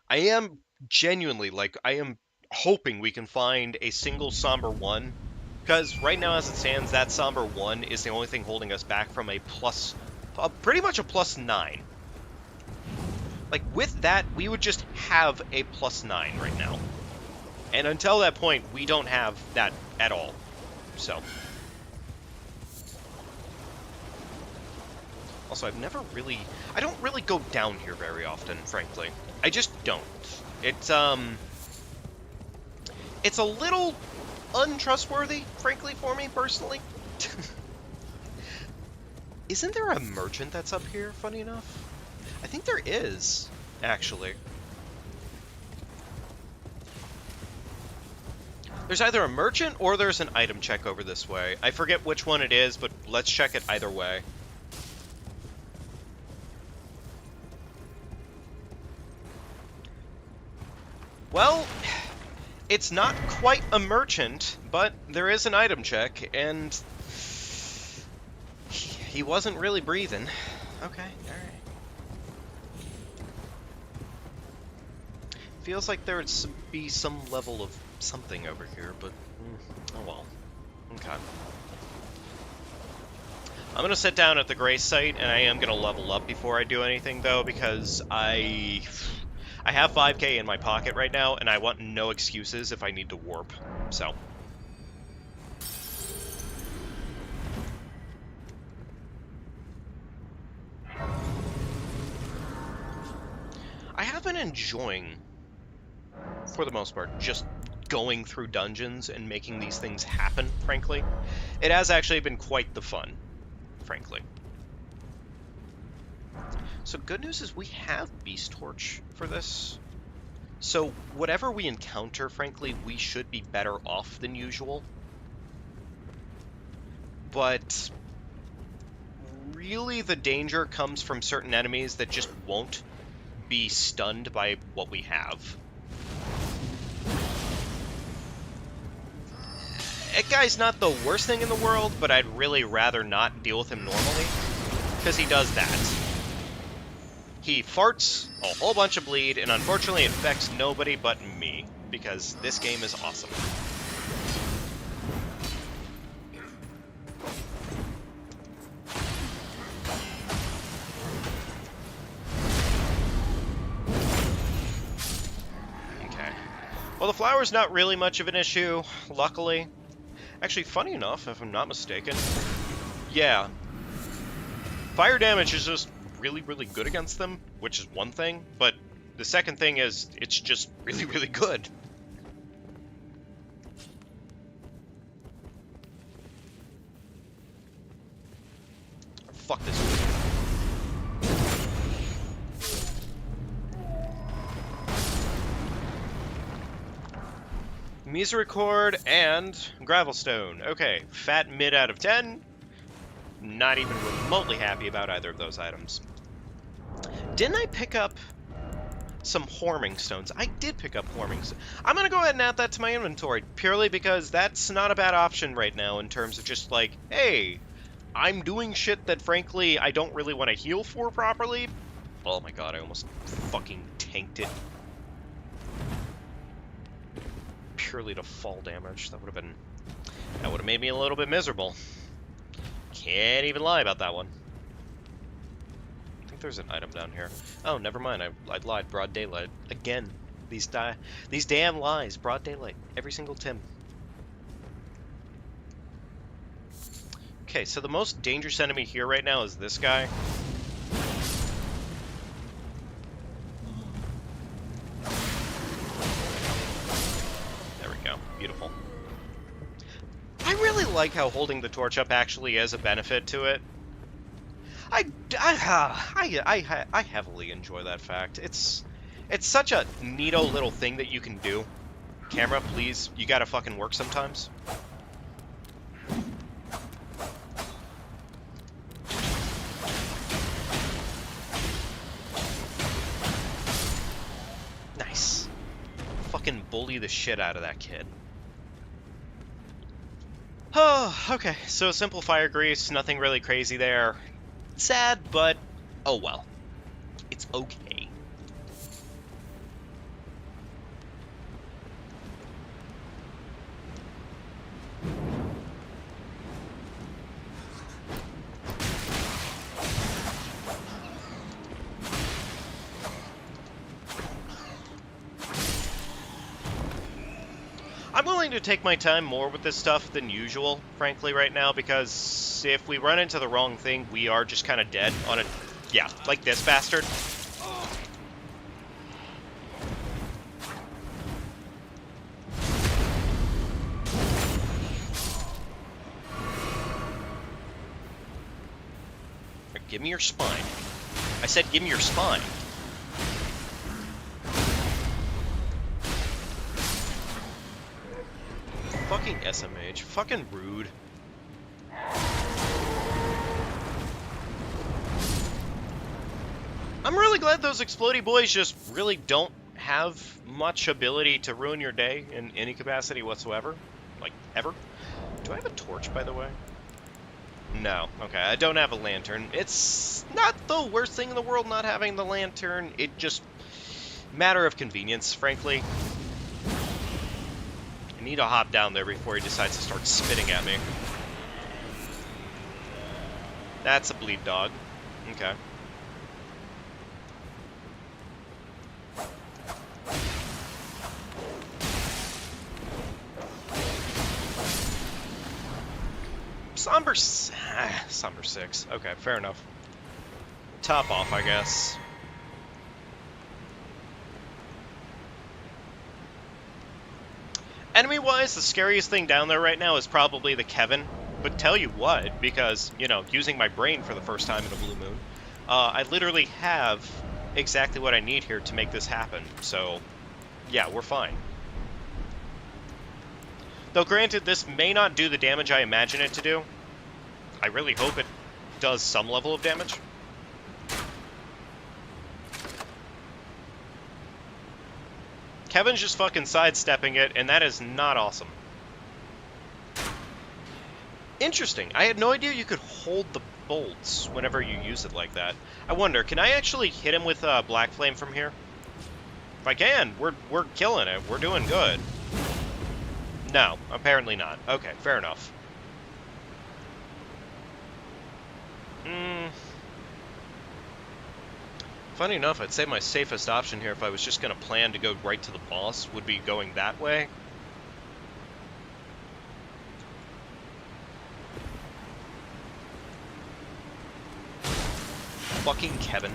I am genuinely, I am hoping we can find a single Somber 1. Because right now, as it stands, that Somber 1 is the only thing holding us back from pretty much a +9. Like, with that, we would just have a +9 right now. And until that point, we don't have that at all. So. Also, I don't really go down here very often, frankly. I just don't. It's a little untrustworthy, frankly, for me, personally. Isn't there a merchant that's up here, funny enough? I think there is, actually. There's either a merchant or there's an item check over this way. I forget which one it is, but let's check it either way. Well, it's not quite a merchant, but there is an item check, and he wasn't really breathing. Okay, alright. Feels like there would be some level of something over here, but oh well. Okay. I'm gonna sit down at the Grace site, and I am gonna level up before I do anything, though, because I have 5k in my pocket right now, and I want no excuses if I need to warp, so. I have been enjoying, for the most part, just going through dungeons and making these things happen, frankly. It has actually been quite the fun, frankly. So good news is we have Beast Torch for this. So whatever we encounter, frankly, we should be better off than usual. But really the danger comes from certain enemies that just won't be stunned by what we have. That guy's not the worst thing in the world, but I'd really rather not deal with him normally, because he does that. He farts a whole bunch of bleed, and unfortunately it affects nobody but me, because this game is awesome. Okay. Well, the flower's not really much of an issue, luckily. Actually, funny enough, if I'm not mistaken, yeah, fire damage is just really, really good against them, which is one thing, but the second thing is it's just really, really good. Fuck this one. Misericord and Gravelstone. Okay, fat mid out of 10. Not even remotely happy about either of those items. Didn't I pick up some Horming Stones? I did pick up Horming Stones. I'm going to go ahead and add that to my inventory, purely because that's not a bad option right now in terms of just like, hey, I'm doing shit that frankly I don't really want to heal for properly. Oh my god, I almost fucking tanked it. Purely to fall damage. That would have made me a little bit miserable. Can't even lie about that one. I think there's an item down here. Oh, never mind. I lied. Broad daylight. Again. These damn lies. Broad daylight. Every single Tim. Okay, so the most dangerous enemy here right now is this guy. Beautiful. I really like how holding the torch up actually is a benefit to it. I heavily enjoy that fact. It's such a neato little thing that you can do. Camera, please, you gotta fucking work sometimes. Nice. Fucking bully the shit out of that kid. Oh, okay, so simple fire grease, nothing really crazy there. Sad, but oh well. It's okay. I'm willing to take my time more with this stuff than usual, frankly, right now, because if we run into the wrong thing, we are just kind of dead on a... Yeah, like this bastard. Give me your spine. I said give me your spine. Fucking SMH. Fucking rude. I'm really glad those explodey boys just really don't have much ability to ruin your day in any capacity whatsoever. Like, ever. Do I have a torch, by the way? No. Okay, I don't have a lantern. It's not the worst thing in the world not having the lantern. It just... matter of convenience, frankly. I need to hop down there before he decides to start spitting at me. That's a bleed dog. Okay. Somber 6. Okay, fair enough. Top off, I guess. Enemy-wise, the scariest thing down there right now is probably the Kevin. But tell you what, because, you know, using my brain for the first time in a blue moon, I literally have exactly what I need here to make this happen. So, yeah, we're fine. Though granted, this may not do the damage I imagine it to do. I really hope it does some level of damage. Kevin's just fucking sidestepping it, and that is not awesome. Interesting. I had no idea you could hold the bolts whenever you use it like that. I wonder, can I actually hit him with Black Flame from here? If I can, we're killing it. We're doing good. No, apparently not. Okay, fair enough. Funny enough, I'd say my safest option here, if I was just going to plan to go right to the boss, would be going that way. Fucking Kevin.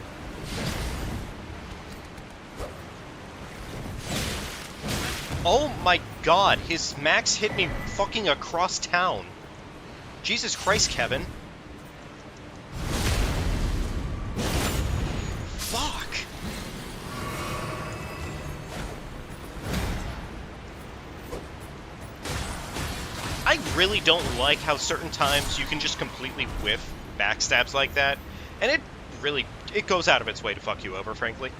Oh my god, his max hit me fucking across town. Jesus Christ, Kevin. Fuck. I really don't like how certain times you can just completely whiff backstabs like that, and it goes out of its way to fuck you over, frankly.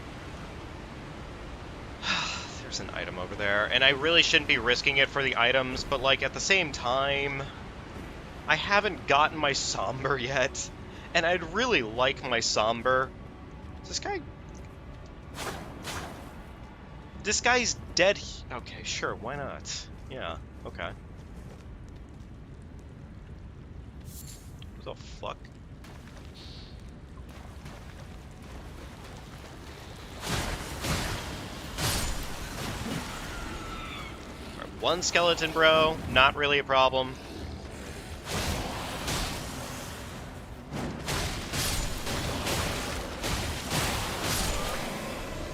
There's an item over there, and I really shouldn't be risking it for the items, but, like, at the same time, I haven't gotten my Somber yet, and I'd really like my Somber. Is this guy's dead. Okay, sure, why not? Yeah, okay. What the fuck? One skeleton, bro. Not really a problem.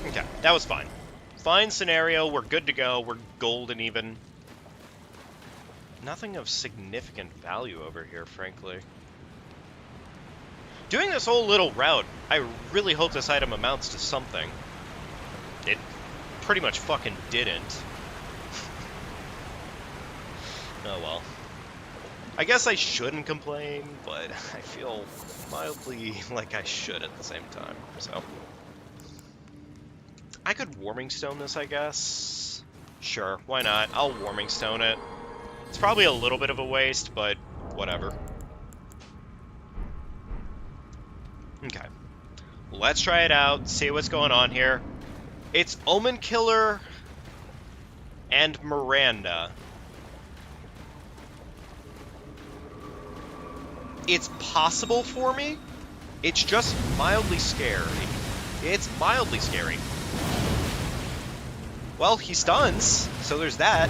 Okay, that was fine. Fine scenario. We're good to go. We're golden even. Nothing of significant value over here, frankly. Doing this whole little route, I really hope this item amounts to something. It pretty much fucking didn't. Oh well. I guess I shouldn't complain, but I feel mildly like I should at the same time, so. I could Warming Stone this, I guess. Sure, why not? I'll Warming Stone it. It's probably a little bit of a waste, but whatever. Okay. Let's try it out, see what's going on here. It's Omen Killer and Miranda. It's possible for me. It's just mildly scary. It's mildly scary. Well, he stuns, so there's that.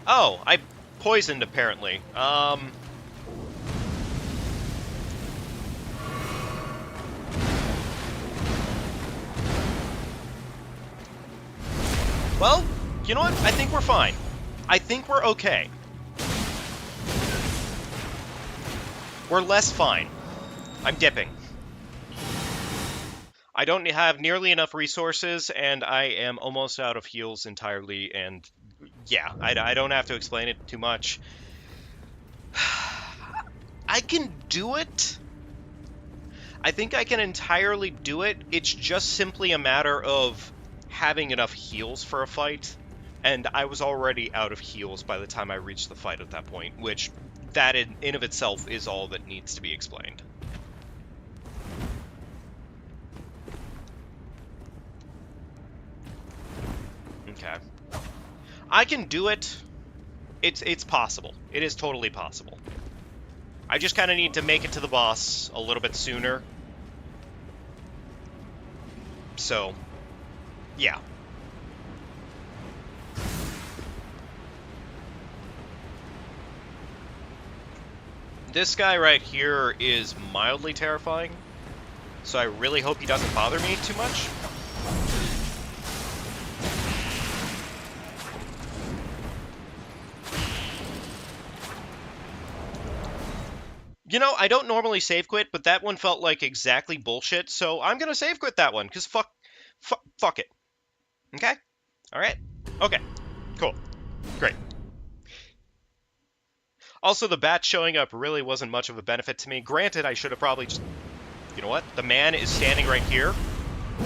Oh, I poisoned apparently. Well, you know what? I think we're fine. I think we're okay. We're less fine. I'm dipping. I don't have nearly enough resources, and I am almost out of heals entirely, and yeah, I don't have to explain it too much. I can do it, I think I can entirely do it. It's just simply a matter of having enough heals for a fight. And I was already out of heals by the time I reached the fight at that point, which that in of itself is all that needs to be explained. Okay. I can do it. It's possible. It is totally possible. I just kind of need to make it to the boss a little bit sooner. So, yeah. This guy right here is mildly terrifying, so I really hope he doesn't bother me too much. You know, I don't normally save quit, but that one felt like exactly bullshit, so I'm gonna save quit that one, because fuck it. Okay? Alright? Okay. Cool. Great. Also, the bat showing up really wasn't much of a benefit to me. Granted, I should have probably just... You know what? The man is standing right here.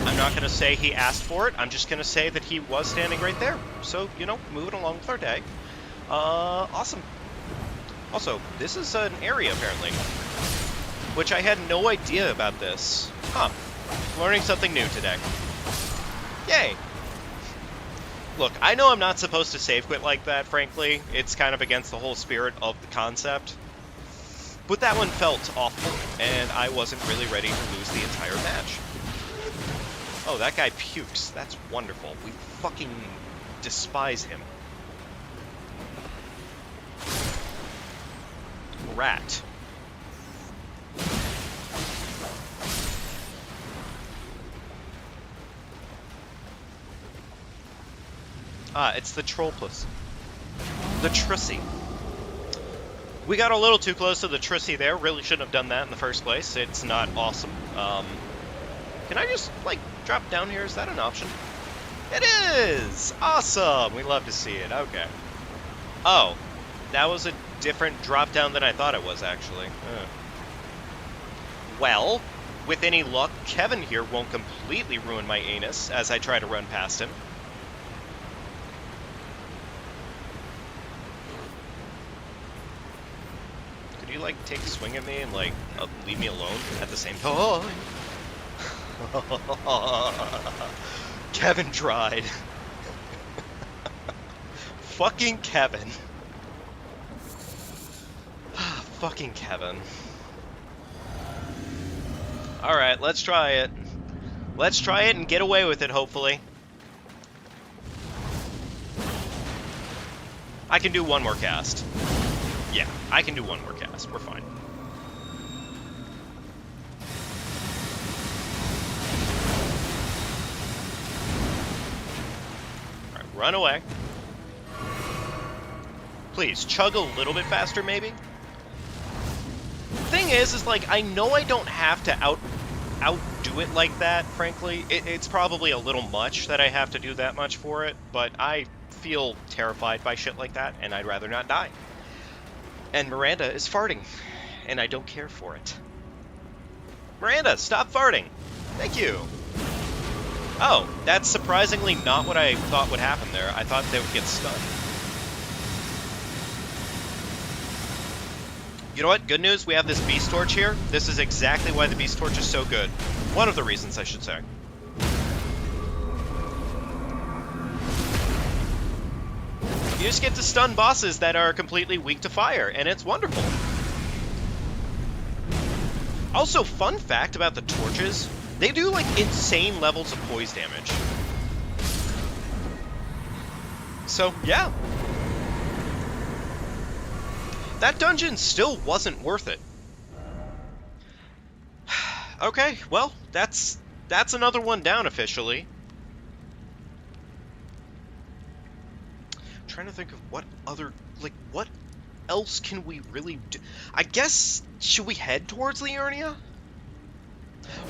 I'm not gonna say he asked for it, I'm just gonna say that he was standing right there. So, you know, moving along with our day. Awesome. Also, this is an area, apparently. Which I had no idea about this. Huh. Learning something new today. Yay! Look, I know I'm not supposed to save quit like that, frankly. It's kind of against the whole spirit of the concept. But that one felt awful, and I wasn't really ready to lose the entire match. Oh, that guy pukes. That's wonderful. We fucking despise him. Rat. Ah, it's the Trollpuss. The Trissy. We got a little too close to the Trissy there. Really shouldn't have done that in the first place. It's not awesome. Can I just, like, drop down here? Is that an option? It is! Awesome! We love to see it. Okay. Oh. That was a different drop down than I thought it was, actually. Well, with any luck, Kevin here won't completely ruin my anus as I try to run past him. Could you, like, take a swing at me and, like, leave me alone at the same time? Kevin tried. Fucking Kevin. Fucking Kevin. Alright, let's try it. Let's try it and get away with it, hopefully. I can do one more cast. Yeah, I can do one more cast. We're fine. Alright, run away. Please, chug a little bit faster, maybe? Thing is like, I know I don't have to outdo it like that, frankly. It's probably a little much that I have to do that much for it, but I feel terrified by shit like that, and I'd rather not die. And Miranda is farting, and I don't care for it. Miranda, stop farting! Thank you! Oh, that's surprisingly not what I thought would happen there. I thought they would get stunned. You know what? Good news, we have this Beast Torch here. This is exactly why the Beast Torch is so good. One of the reasons, I should say. You just get to stun bosses that are completely weak to fire, and it's wonderful. Also, fun fact about the torches, they do, like, insane levels of poise damage. So, yeah. That dungeon still wasn't worth it. Okay, well, that's another one down officially. I'm trying to think of what other, like, what else can we really do? I guess, should we head towards Liurnia?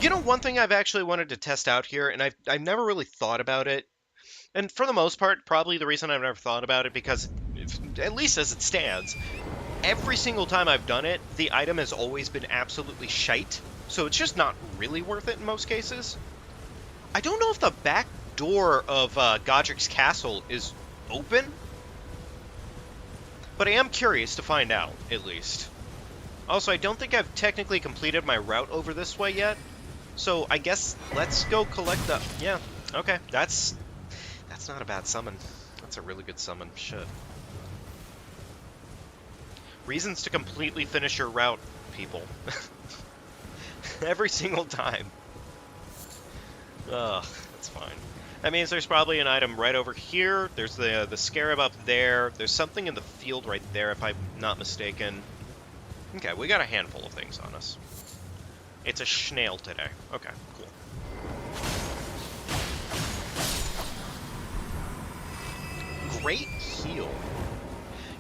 You know, one thing I've actually wanted to test out here, and I've never really thought about it, and for the most part, probably the reason I've never thought about it, because, at least as it stands, every single time I've done it, the item has always been absolutely shite. so it's just not really worth it in most cases. I don't know if the back door of Godric's castle is open, but I am curious to find out, at least. Also, I don't think I've technically completed my route over this way yet, so I guess let's go collect the... Yeah, okay, that's not a bad summon. That's a really good summon, shit. Reasons to completely finish your route, people. Every single time. Ugh, that's fine. That means there's probably an item right over here. There's the scarab up there. There's something in the field right there, if I'm not mistaken. Okay, we got a handful of things on us. It's a snail today. Okay, cool. Great heal.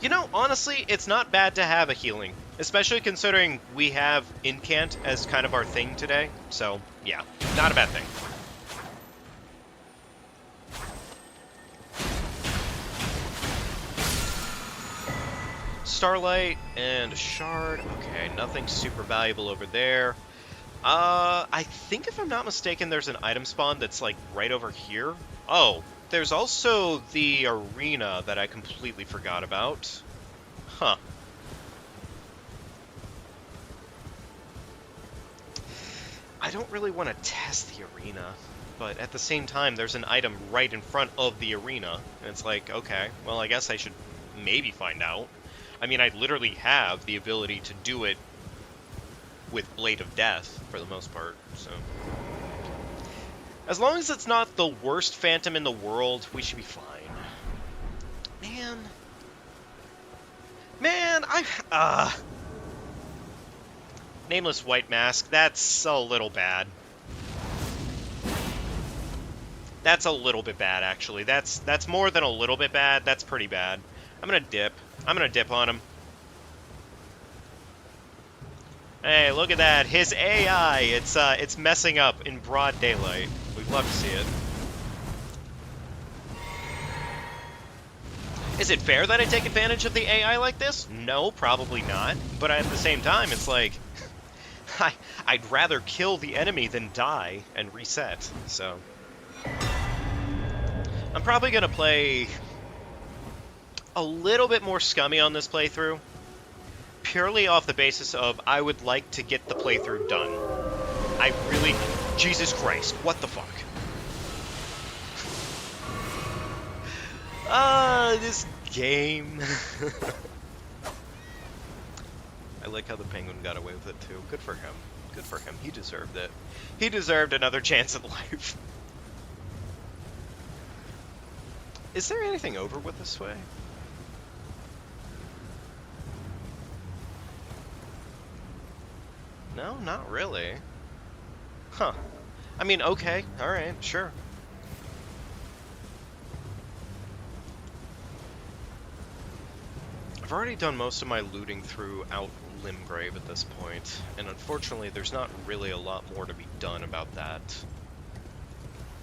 You know, honestly, it's not bad to have a healing. Especially considering we have Incant as kind of our thing today. So, yeah, not a bad thing. Starlight and a shard. Okay, nothing super valuable over there. I think if I'm not mistaken, there's an item spawn that's like right over here. Oh, there's also the arena that I completely forgot about. Huh. I don't really want to test the arena, but at the same time, there's an item right in front of the arena. And it's like, okay, well, I guess I should maybe find out. I mean, I literally have the ability to do it with Blade of Death, for the most part, so... As long as it's not the worst phantom in the world, we should be fine. Man, Nameless White Mask, that's a little bad. That's a little bit bad, actually. That's more than a little bit bad, that's pretty bad. I'm gonna dip. I'm gonna dip on him. Hey, look at that. His AI, it's messing up in broad daylight. We'd love to see it. Is it fair that I take advantage of the AI like this? No, probably not. But at the same time, it's like... I'd rather kill the enemy than die and reset, so... I'm probably gonna play... a little bit more scummy on this playthrough. Purely off the basis of I would like to get the playthrough done. I really... Jesus Christ, what the fuck? This game. I like how the penguin got away with it too. Good for him. Good for him. He deserved it. He deserved another chance at life. Is there anything over with this way? No, not really. Huh. I mean, okay. Alright, sure. I've already done most of my looting throughout Limgrave at this point, and unfortunately there's not really a lot more to be done about that.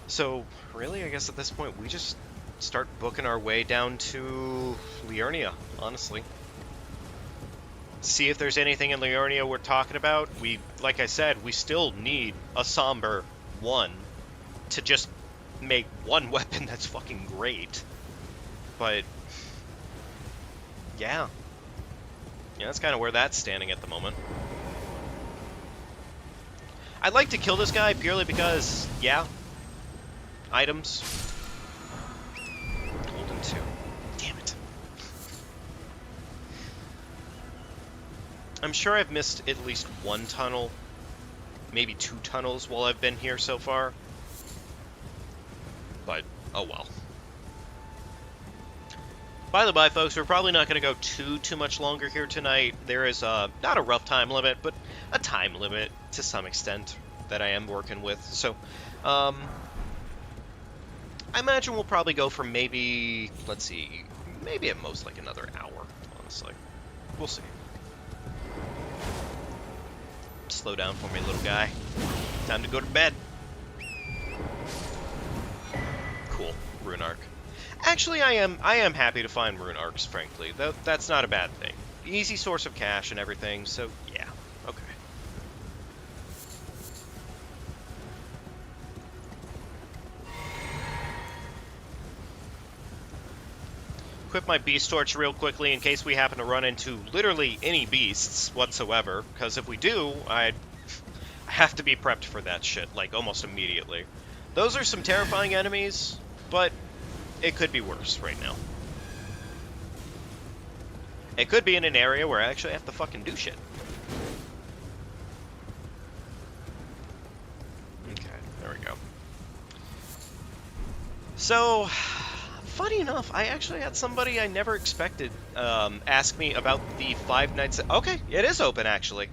So, really, I guess at this point we just start booking our way down to Liurnia, honestly. See if there's anything in Liurnia we're talking about. We, like I said, we still need a somber 1 to just make one weapon that's fucking great. But, yeah. Yeah, that's kind of where that's standing at the moment. I'd like to kill this guy purely because, yeah, items. Golden 2. Damn it. I'm sure I've missed at least one tunnel, maybe 2 tunnels while I've been here so far. But, oh well. By the by, folks, we're probably not going to go too much longer here tonight. There is not a rough time limit, but a time limit to some extent that I am working with. So, I imagine we'll probably go for maybe, let's see, maybe at most like another hour, honestly. We'll see. Slow down for me, little guy. Time to go to bed. Cool. Rune Arc. Actually, I am happy to find Rune Arcs, frankly. That's not a bad thing. Easy source of cash and everything, so yeah. Okay. equip my beast torch real quickly in case we happen to run into literally any beasts whatsoever, because if we do, I have to be prepped for that shit, like, almost immediately. Those are some terrifying enemies, but it could be worse right now. It could be in an area where I actually have to fucking do shit. Okay, there we go. So, funny enough, I actually had somebody I never expected ask me about the Five Nights at... Okay, it is open, actually.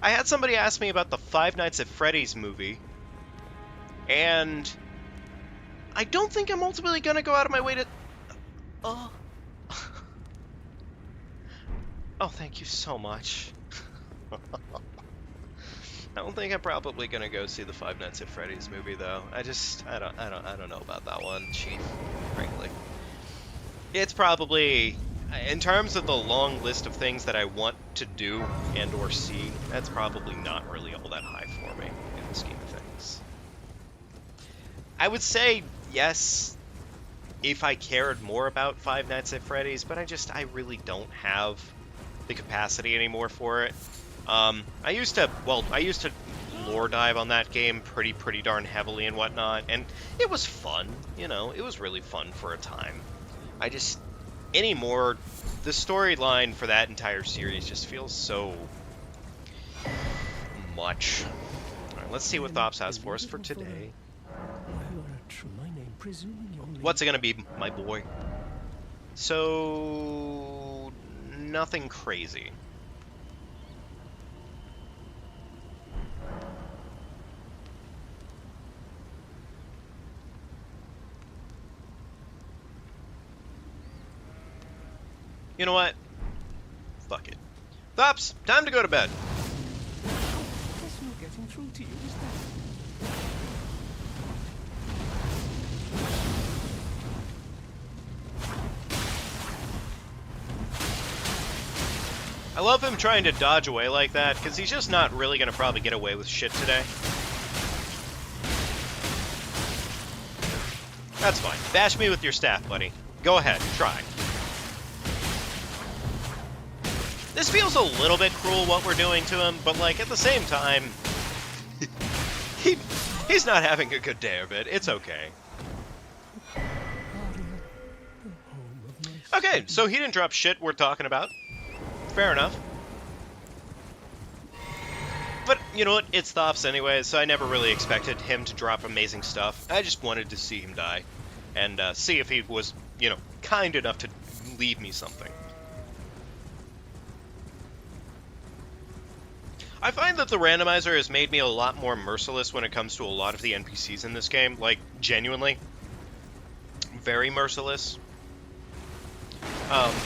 I had somebody ask me about the Five Nights at Freddy's movie, and I don't think I'm ultimately going to go out of my way to... Oh, thank you so much. I don't think I'm probably gonna go see the Five Nights at Freddy's movie though. I don't know about that one, Chief, frankly. It's probably, in terms of the long list of things that I want to do and or see, that's probably not really all that high for me in the scheme of things. I would say yes if I cared more about Five Nights at Freddy's, but I really don't have the capacity anymore for it. I used to lore dive on that game pretty darn heavily and whatnot, and it was fun, you know, it was really fun for a time. Anymore, the storyline for that entire series just feels so much. Alright, let's see what Thops has for us for today. What's it gonna be, my boy? So, nothing crazy. You know what? Fuck it. Thops, time to go to bed. Guess not getting through to you, is that? I love him trying to dodge away like that, because he's just not really going to probably get away with shit today. That's fine. Bash me with your staff, buddy. Go ahead, try. This feels a little bit cruel what we're doing to him, but like at the same time, he's not having a good day of it. It's okay. Okay, so he didn't drop shit we're talking about. Fair enough. But you know what? It's Thops anyway, so I never really expected him to drop amazing stuff. I just wanted to see him die and see if he was, you know, kind enough to leave me something. I find that the randomizer has made me a lot more merciless when it comes to a lot of the NPCs in this game. Like, genuinely. Very merciless.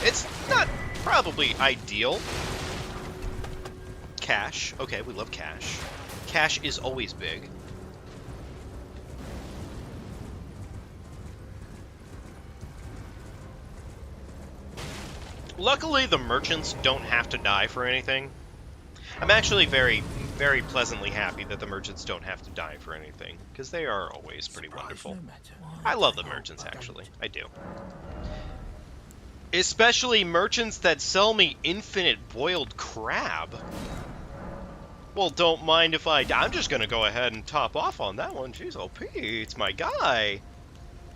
It's not probably ideal. Cash. Okay, we love cash. Cash is always big. Luckily, the merchants don't have to die for anything. I'm actually very pleasantly happy that the merchants don't have to die for anything, because they are always pretty wonderful. I love the merchants, actually. I do. Especially merchants that sell me infinite boiled crab. Well, don't mind if I'm just gonna go ahead and top off on that one. Jeez, OP, it's my guy.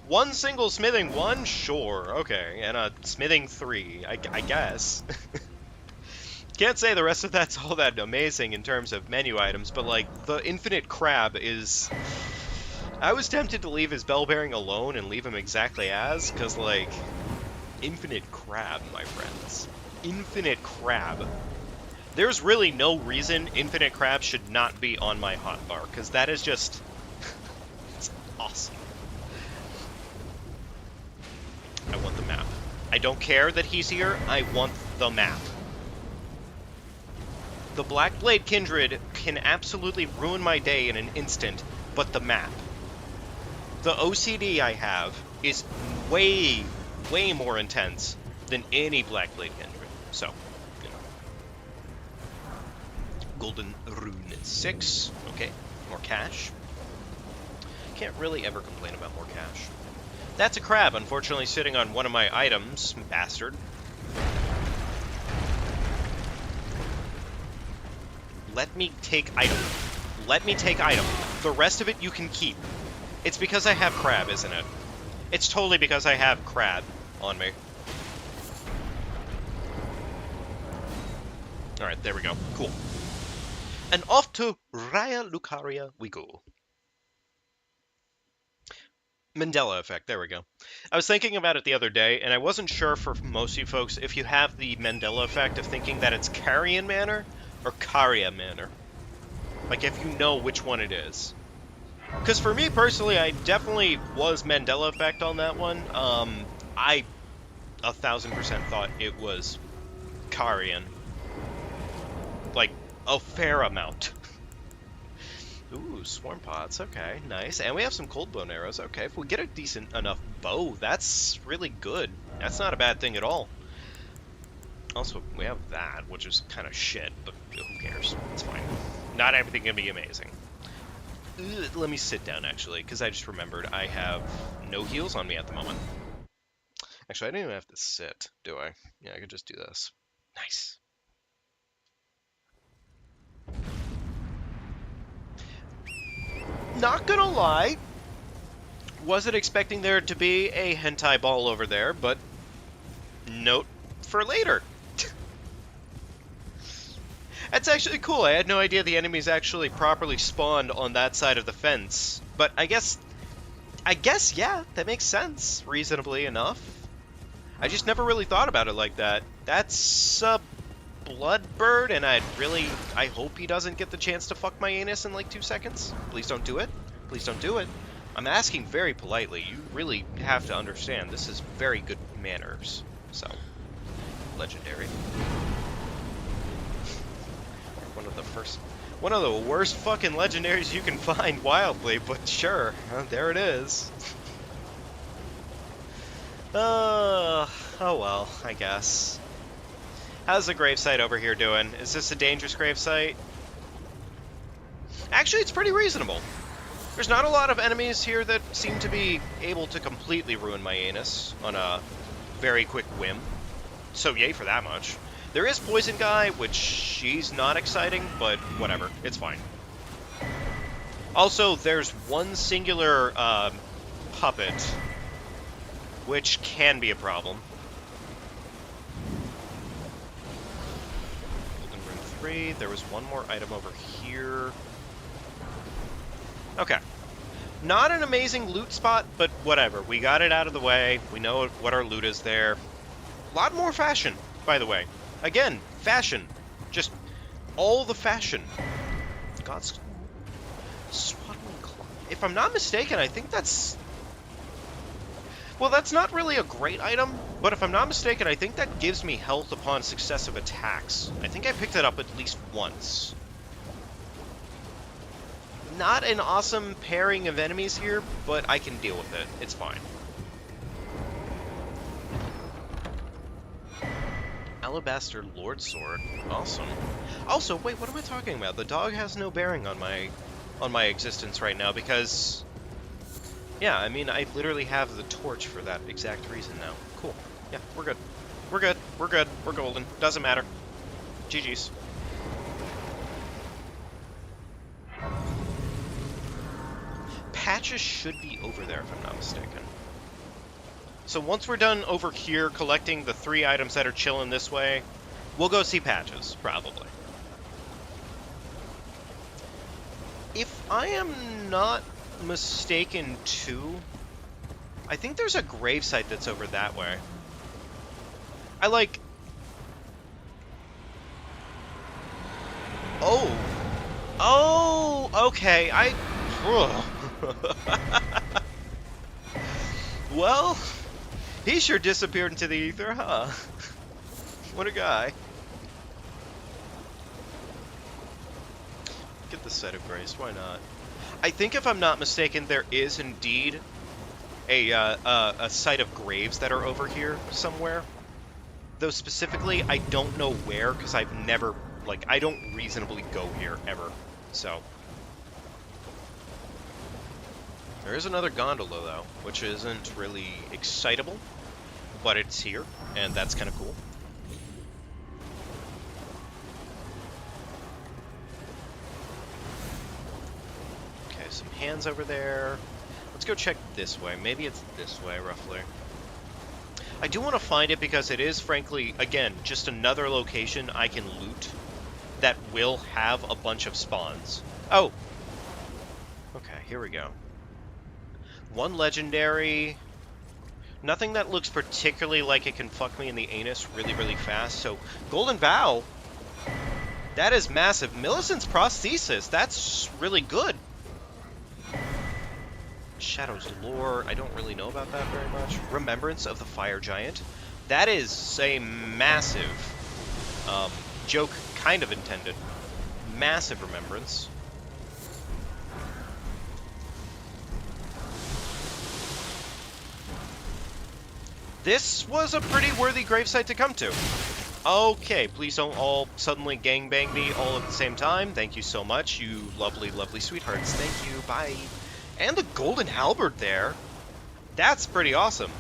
One single smithing 1? Sure, okay. And a smithing 3, I guess. Can't say the rest of that's all that amazing in terms of menu items, but, like, the infinite crab is... I was tempted to leave his bell bearing alone and leave him exactly as, because, like, infinite crab, my friends. Infinite crab. There's really no reason infinite crab should not be on my hotbar, because that is just... it's awesome. I want the map. I don't care that he's here, I want the map. The Blackblade Kindred can absolutely ruin my day in an instant, but the map. The OCD I have is way more intense than any Blackblade Kindred. So, you know. Golden Rune 6. Okay, more cash. Can't really ever complain about more cash. That's a crab, unfortunately sitting on one of my items, bastard. Let me take item. Let me take item. The rest of it you can keep. It's because I have crab, isn't it? It's totally because I have crab on me. Alright, there we go. Cool. And off to Raya Lucaria we go. Mandela effect, there we go. I was thinking about it the other day, and I wasn't sure for most of you folks if you have the Mandela effect of thinking that it's Carrion Manor or Caria Manor. Like, if you know which one it is. Because for me personally, I definitely was Mandela effect on that one. I 1000% thought it was Carrion. Like, a fair amount. Ooh, swarm pots, okay, nice. And we have some cold bone arrows, okay. If we get a decent enough bow, that's really good. That's not a bad thing at all. Also, we have that, which is kind of shit, but who cares? It's fine. Not everything can be amazing. Let me sit down, actually, because I just remembered I have no heals on me at the moment. Actually, I don't even have to sit, do I? Yeah, I could just do this. Nice. Not gonna lie, wasn't expecting there to be a hentai ball over there, but note for later. That's actually cool. I had no idea the enemies actually properly spawned on that side of the fence. But I guess, yeah, that makes sense, reasonably enough. I just never really thought about it like that. That's a blood bird, and I hope he doesn't get the chance to fuck my anus in like 2 seconds. Please don't do it. Please don't do it. I'm asking very politely. You really have to understand this is very good manners. So, legendary. One of the worst fucking legendaries you can find wildly, but sure, there it is. Oh well, I guess. How's the gravesite over here doing? Is this a dangerous gravesite? Actually, it's pretty reasonable. There's not a lot of enemies here that seem to be able to completely ruin my anus on a very quick whim. So yay for that much. There is Poison Guy, which she's not exciting, but whatever, it's fine. Also, there's one singular puppet, which can be a problem. Elden Ring 3, there was one more item over here. Okay. Not an amazing loot spot, but whatever. We got it out of the way. We know what our loot is there. A lot more fashion, by the way. Again, fashion. Just all the fashion. God's swaddling cloth. If I'm not mistaken, I think that's... Well, that's not really a great item, but if I'm not mistaken, I think that gives me health upon successive attacks. I think I picked it up at least once. Not an awesome pairing of enemies here, but I can deal with it. It's fine. Alabaster Lord Sword. Awesome. Also, wait, what am I talking about? The dog has no bearing on my existence right now because... Yeah, I mean, I literally have the torch for that exact reason now. Cool. Yeah, we're good. We're good. We're good. We're golden. Doesn't matter. GG's. Patches should be over there, if I'm not mistaken. So once we're done over here collecting the 3 items that are chilling this way, we'll go see Patches, probably. If I am not mistaken, too, I think there's a gravesite that's over that way. I like... Oh! Oh! Okay, Well, he sure disappeared into the ether, huh? What a guy. Get the Site of Grace, why not? I think if I'm not mistaken, there is indeed a Site of Graves that are over here somewhere. Though specifically, I don't know where, because I've never, like, I don't reasonably go here, ever. So... There is another gondola, though, which isn't really excitable, but it's here, and that's kind of cool. Okay, some hands over there. Let's go check this way. Maybe it's this way, roughly. I do want to find it because it is, frankly, again, just another location I can loot that will have a bunch of spawns. Oh! Okay, here we go. One legendary. Nothing that looks particularly like it can fuck me in the anus really, really fast. So, Golden Vow. That is massive. Millicent's prosthesis. That's really good. Shadow's Lore. I don't really know about that very much. Remembrance of the Fire Giant. That is a massive joke, kind of intended. Massive remembrance. This was a pretty worthy gravesite to come to. Okay, please don't all suddenly gangbang me all at the same time. Thank you so much, you lovely, lovely sweethearts. Thank you, bye. And the golden halberd there. That's pretty awesome.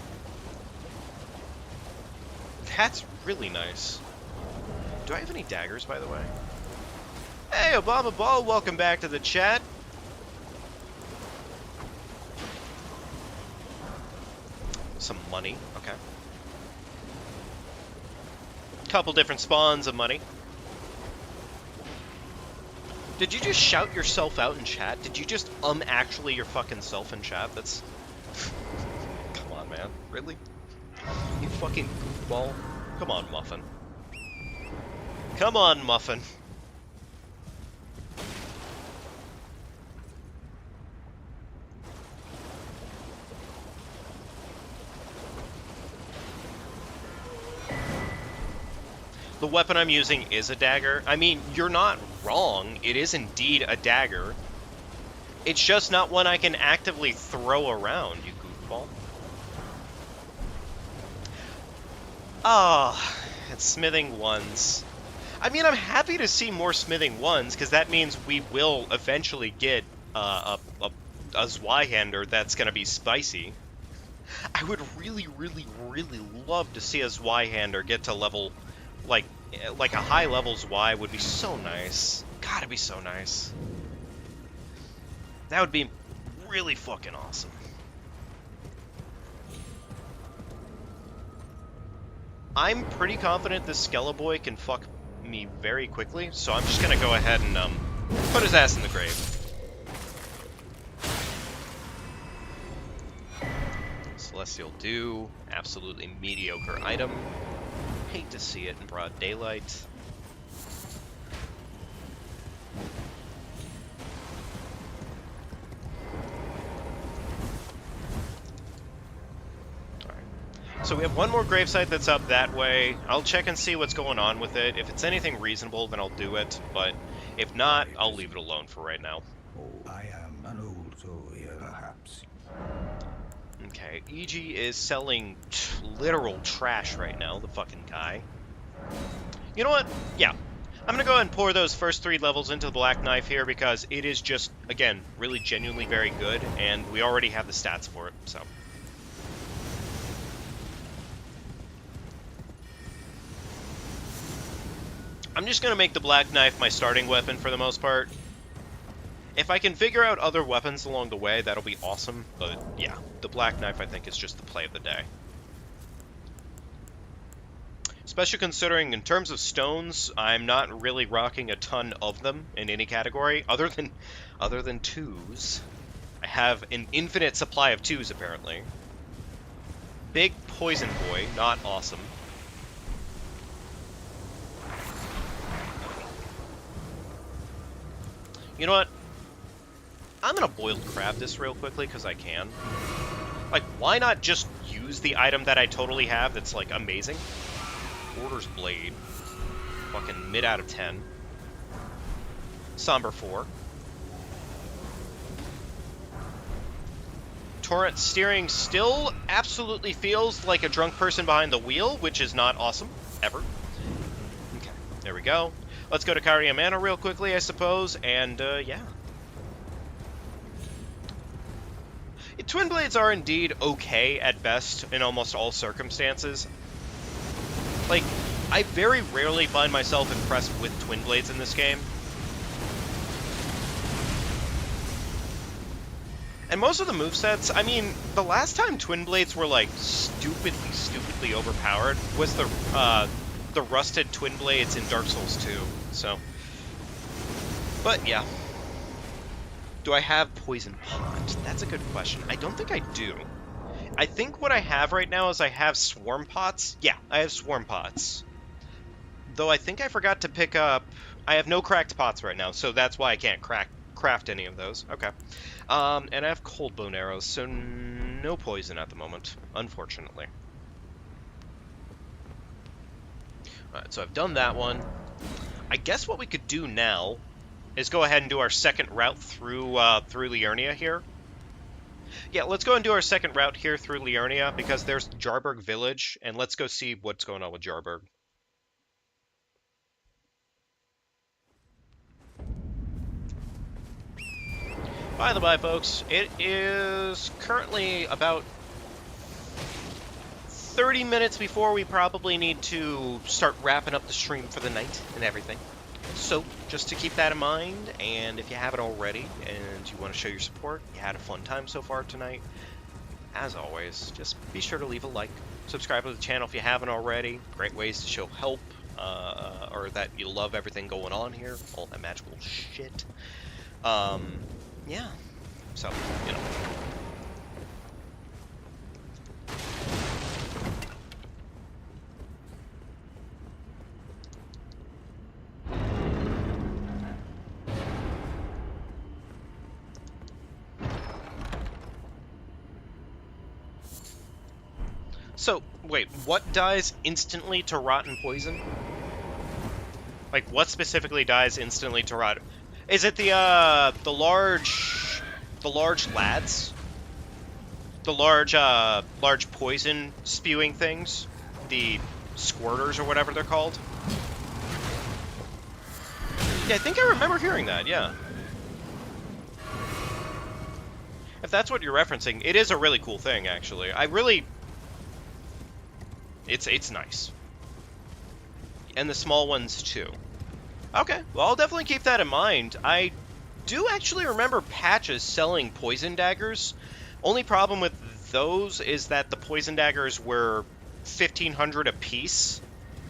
That's really nice. Do I have any daggers, by the way? Hey, Obama Ball, welcome back to the chat. Some money, okay. Couple different spawns of money. Did you just shout yourself out in chat? Did you just actually your fucking self in chat? That's... Come on, man. Really? You fucking goofball. Come on, Muffin. Come on, Muffin. The weapon I'm using is a dagger. I mean, you're not wrong. It is indeed a dagger. It's just not one I can actively throw around, you goofball. Ah, it's smithing ones. I mean, I'm happy to see more smithing ones, because that means we will eventually get a Zweihander that's going to be spicy. I would really, really, really love to see a Zweihander get to level... Like a high level Y would be so nice. God, it'd be so nice. That would be really fucking awesome. I'm pretty confident this Skeleboy can fuck me very quickly, so I'm just gonna go ahead and put his ass in the grave. Celestial Dew, absolutely mediocre item. Hate to see it in broad daylight. Alright. So we have one more gravesite that's up that way. I'll check and see what's going on with it. If it's anything reasonable, then I'll do it. But if not, I'll leave it alone for right now. I am an old soul here, perhaps. Okay, EG is selling literal trash right now, the fucking guy. You know what? Yeah. I'm gonna go ahead and pour those first 3 levels into the Black Knife here because it is just, again, really genuinely very good, and we already have the stats for it, so. I'm just gonna make the Black Knife my starting weapon for the most part. If I can figure out other weapons along the way, that'll be awesome, but yeah, the Black Knife I think is just the play of the day. Especially considering, in terms of stones, I'm not really rocking a ton of them in any category, other than 2s. I have an infinite supply of 2s, apparently. Big Poison Boy, not awesome. You know what? I'm gonna boiled crab this real quickly, because I can. Like, why not just use the item that I totally have that's, like, amazing? Order's Blade. Fucking mid out of 10. Somber 4. Torrent steering still absolutely feels like a drunk person behind the wheel, which is not awesome, ever. Okay, there we go. Let's go to Karia Manor real quickly, I suppose, and, yeah. Twin blades are indeed okay at best in almost all circumstances. Like, I very rarely find myself impressed with twin blades in this game. And most of the movesets, I mean, the last time twin blades were, like, stupidly overpowered was the rusted twin blades in Dark Souls 2, so. But, yeah. Do I have Poison Pot? That's a good question. I don't think I do. I think what I have right now is I have Swarm Pots. Yeah, I have Swarm Pots. Though I think I forgot to pick up... I have no cracked pots right now, so that's why I can't craft any of those. Okay. And I have Cold Bone Arrows, so no poison at the moment, unfortunately. Alright, so I've done that one. I guess what we could do now is go ahead and do our second route through Liurnia here. Yeah, let's go and do our second route here through Liurnia, because there's Jarburg Village, and let's go see what's going on with Jarburg. By the by, folks, it is currently about 30 minutes before we probably need to start wrapping up the stream for the night and everything. So, just to keep that in mind, and if you haven't already, and you want to show your support, you had a fun time so far tonight, as always, just be sure to leave a like, subscribe to the channel if you haven't already. Great ways to show help, or that you love everything going on here, all that magical shit. Yeah, so, you know. So, wait, what dies instantly to rot and poison? Like, what specifically dies instantly to rot? Is it the large lads? The large poison spewing things? The squirters or whatever they're called? Yeah, I think I remember hearing that, yeah. If that's what you're referencing, it is a really cool thing, actually. It's nice. And the small ones, too. Okay, well, I'll definitely keep that in mind. I do actually remember Patches selling poison daggers. Only problem with those is that the poison daggers were 1,500 a piece,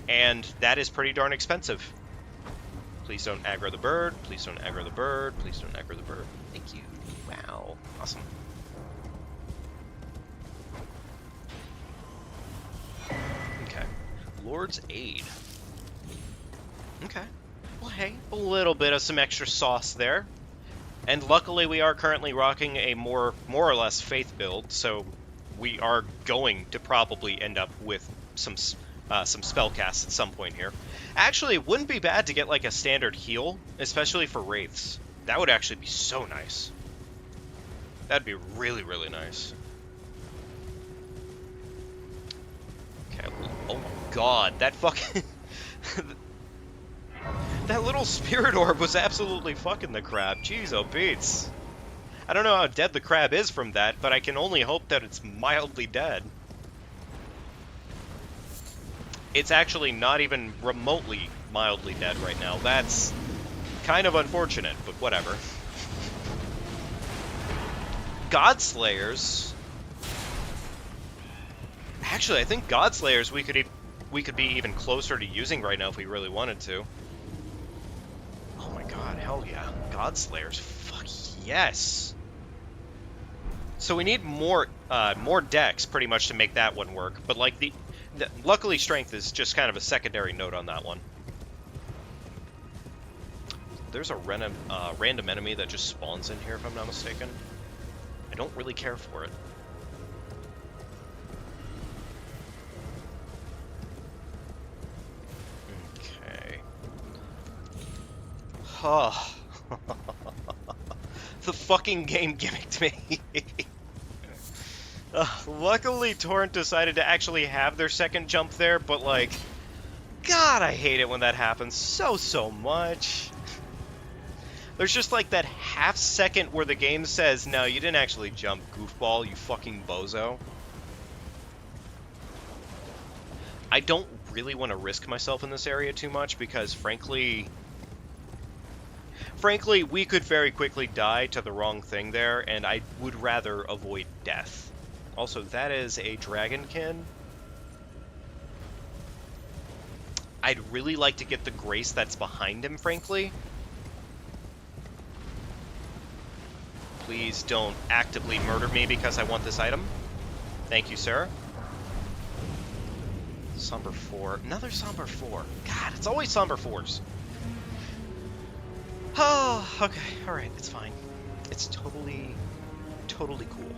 and that is pretty darn expensive. Please don't aggro the bird. Please don't aggro the bird. Please don't aggro the bird. Thank you. Wow. Awesome. Okay. Lord's Aid. Okay. Well, hey, a little bit of some extra sauce there. And luckily we are currently rocking a more or less faith build, so we are going to probably end up with some spell casts at some point here. Actually, it wouldn't be bad to get like a standard heal, especially for wraiths. That would actually be so nice. That'd be really, really nice. Okay, oh my god, that fucking... That little spirit orb was absolutely fucking the crab. Jeez, oh beats. I don't know how dead the crab is from that, but I can only hope that it's mildly dead. It's actually not even remotely mildly dead right now. That's kind of unfortunate, but whatever. Godslayers. Actually, I think Godslayers we could be even closer to using right now if we really wanted to. Oh my god, hell yeah. Godslayers, fuck yes. So we need more decks pretty much to make that one work, but like luckily strength is just kind of a secondary note on that one. There's a random enemy that just spawns in here if I'm not mistaken. I don't really care for it. Okay. Oh. The fucking game gimmicked me. Luckily, Torrent decided to actually have their second jump there, but like, God, I hate it when that happens so much. There's just like that half second where the game says, no, you didn't actually jump, goofball, you fucking bozo. I don't really want to risk myself in this area too much because, frankly, we could very quickly die to the wrong thing there, and I would rather avoid death. Also, that is a dragonkin. I'd really like to get the grace that's behind him, frankly. Please don't actively murder me because I want this item. Thank you, sir. Somber 4. Another Somber 4. God, it's always Somber 4s. Oh, okay. Alright, it's fine. It's totally cool.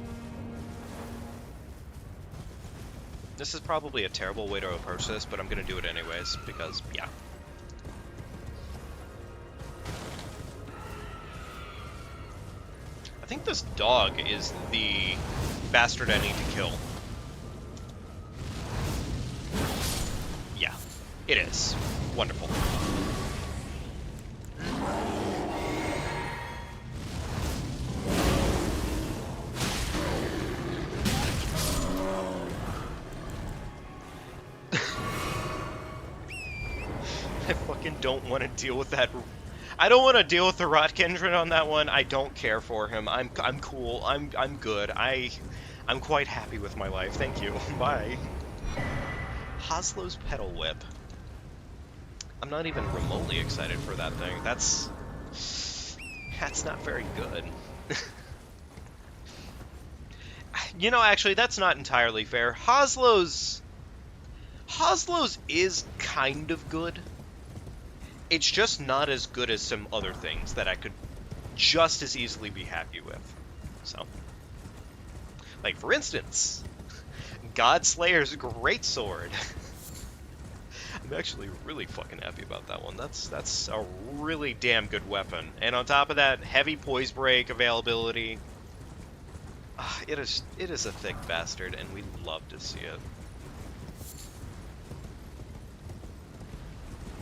This is probably a terrible way to approach this, but I'm gonna do it anyways, because, yeah. I think this dog is the bastard I need to kill. Yeah, it is. Wonderful. I fucking don't want to deal with that. I don't want to deal with the Rotkindred on that one. I don't care for him. I'm cool. I'm good. I'm quite happy with my life. Thank you. Bye. Hoslow's Pedal Whip. I'm not even remotely excited for that thing. That's not very good. You know, actually, that's not entirely fair. Hoslow's is kind of good. It's just not as good as some other things that I could just as easily be happy with. So, like, for instance, Godslayer's Greatsword. I'm actually really fucking happy about that one. That's a really damn good weapon. And on top of that, heavy poise break availability. It is a thick bastard, and we love to see it.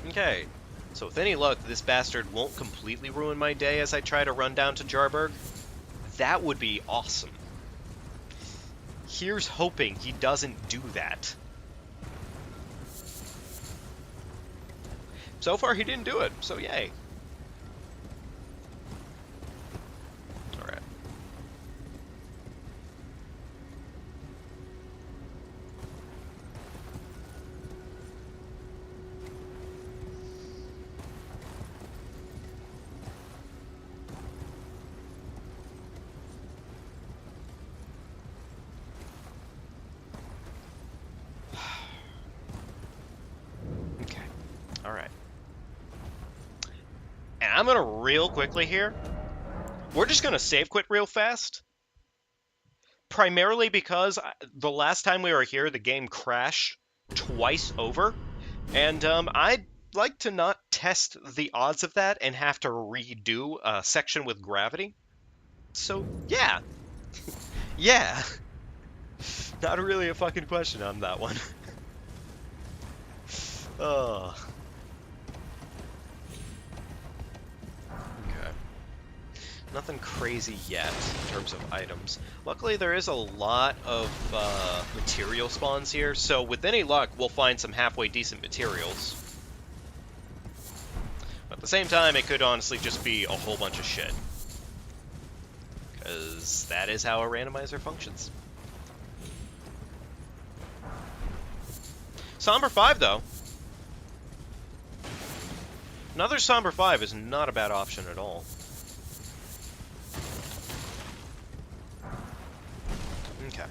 Okay. So with any luck, this bastard won't completely ruin my day as I try to run down to Jarburg. That would be awesome. Here's hoping he doesn't do that. So far, he didn't do it, so yay. Alright. Okay. Alright. And I'm gonna real quickly here. We're just gonna save quit real fast. Primarily because the last time we were here, the game crashed twice over. And I'd like to not test the odds of that and have to redo a section with gravity. So, yeah. Yeah. Not really a fucking question on that one. Okay. Nothing crazy yet in terms of items. Luckily, there is a lot of material spawns here, so with any luck, we'll find some halfway decent materials. But at the same time, it could honestly just be a whole bunch of shit. Because that is how a randomizer functions. Somber 5, though. Another Somber 5 is not a bad option at all. Okay.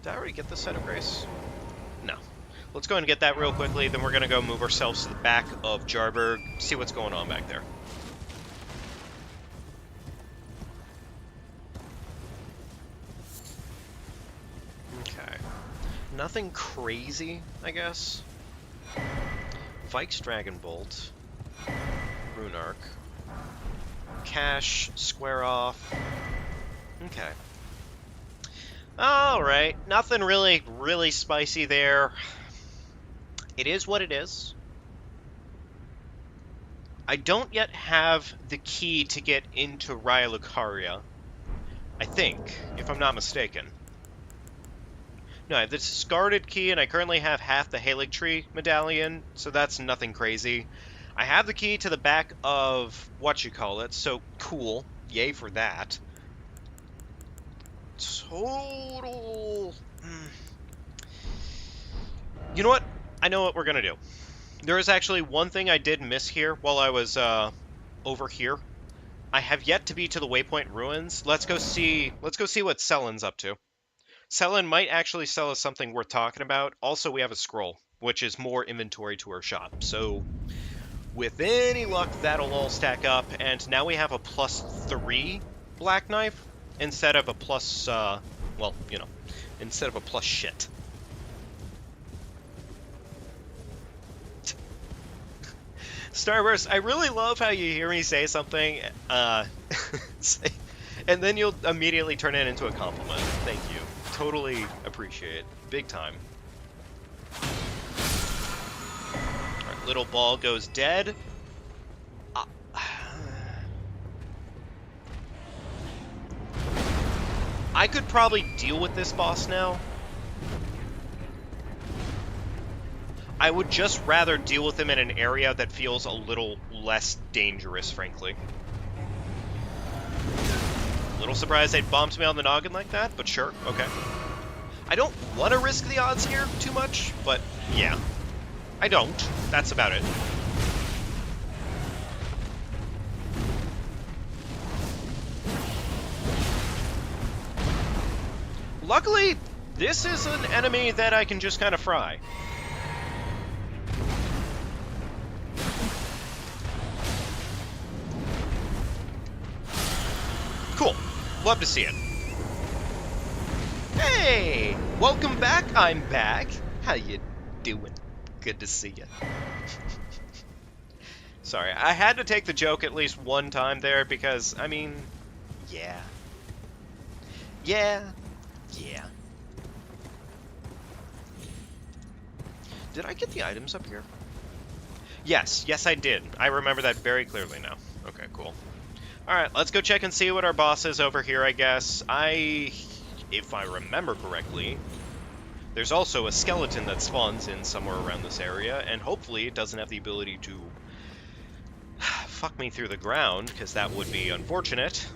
Did I already get this set of grace? No. Let's go ahead and get that real quickly, then we're going to go move ourselves to the back of Jarburg, see what's going on back there. Okay. Nothing crazy, I guess. Vike's Dragon Bolt. Rune Arc. Cash, square off. Okay. Alright, nothing really spicy there. It is what it is. I don't yet have the key to get into Raya Lucaria. I think, if I'm not mistaken. No, I have the discarded key, and I currently have half the Haligtree medallion, so that's nothing crazy. I have the key to the back of whatchamacallit, so cool. Yay for that. Total... You know what? I know what we're gonna do. There is actually one thing I did miss here while I was, over here. I have yet to be to the Waypoint Ruins. Let's go see what Sellen's up to. Sellen might actually sell us something worth talking about. Also, we have a scroll, which is more inventory to our shop. So, with any luck, that'll all stack up. And now we have a +3 black knife instead of a plus, well, you know, instead of a plus shit. Starburst, I really love how you hear me say something, and then you'll immediately turn it into a compliment. Thank you. Totally appreciate it. Big time. Alright, little ball goes dead. I could probably deal with this boss now. I would just rather deal with him in an area that feels a little less dangerous, frankly. A little surprised they bumped me on the noggin like that, but sure, okay. I don't want to risk the odds here too much, but yeah. I don't. That's about it. Luckily, this is an enemy that I can just kind of fry. Cool. Love to see it. Hey! Welcome back. I'm back. How you doing? Good to see you. Sorry, I had to take the joke at least one time there because, I mean, yeah. Yeah. Yeah. Did I get the items up here? Yes. Yes, I did. I remember that very clearly now. Okay, cool. Alright, let's go check and see what our boss is over here, I guess. If I remember correctly, there's also a skeleton that spawns in somewhere around this area, and hopefully it doesn't have the ability to fuck me through the ground, because that would be unfortunate.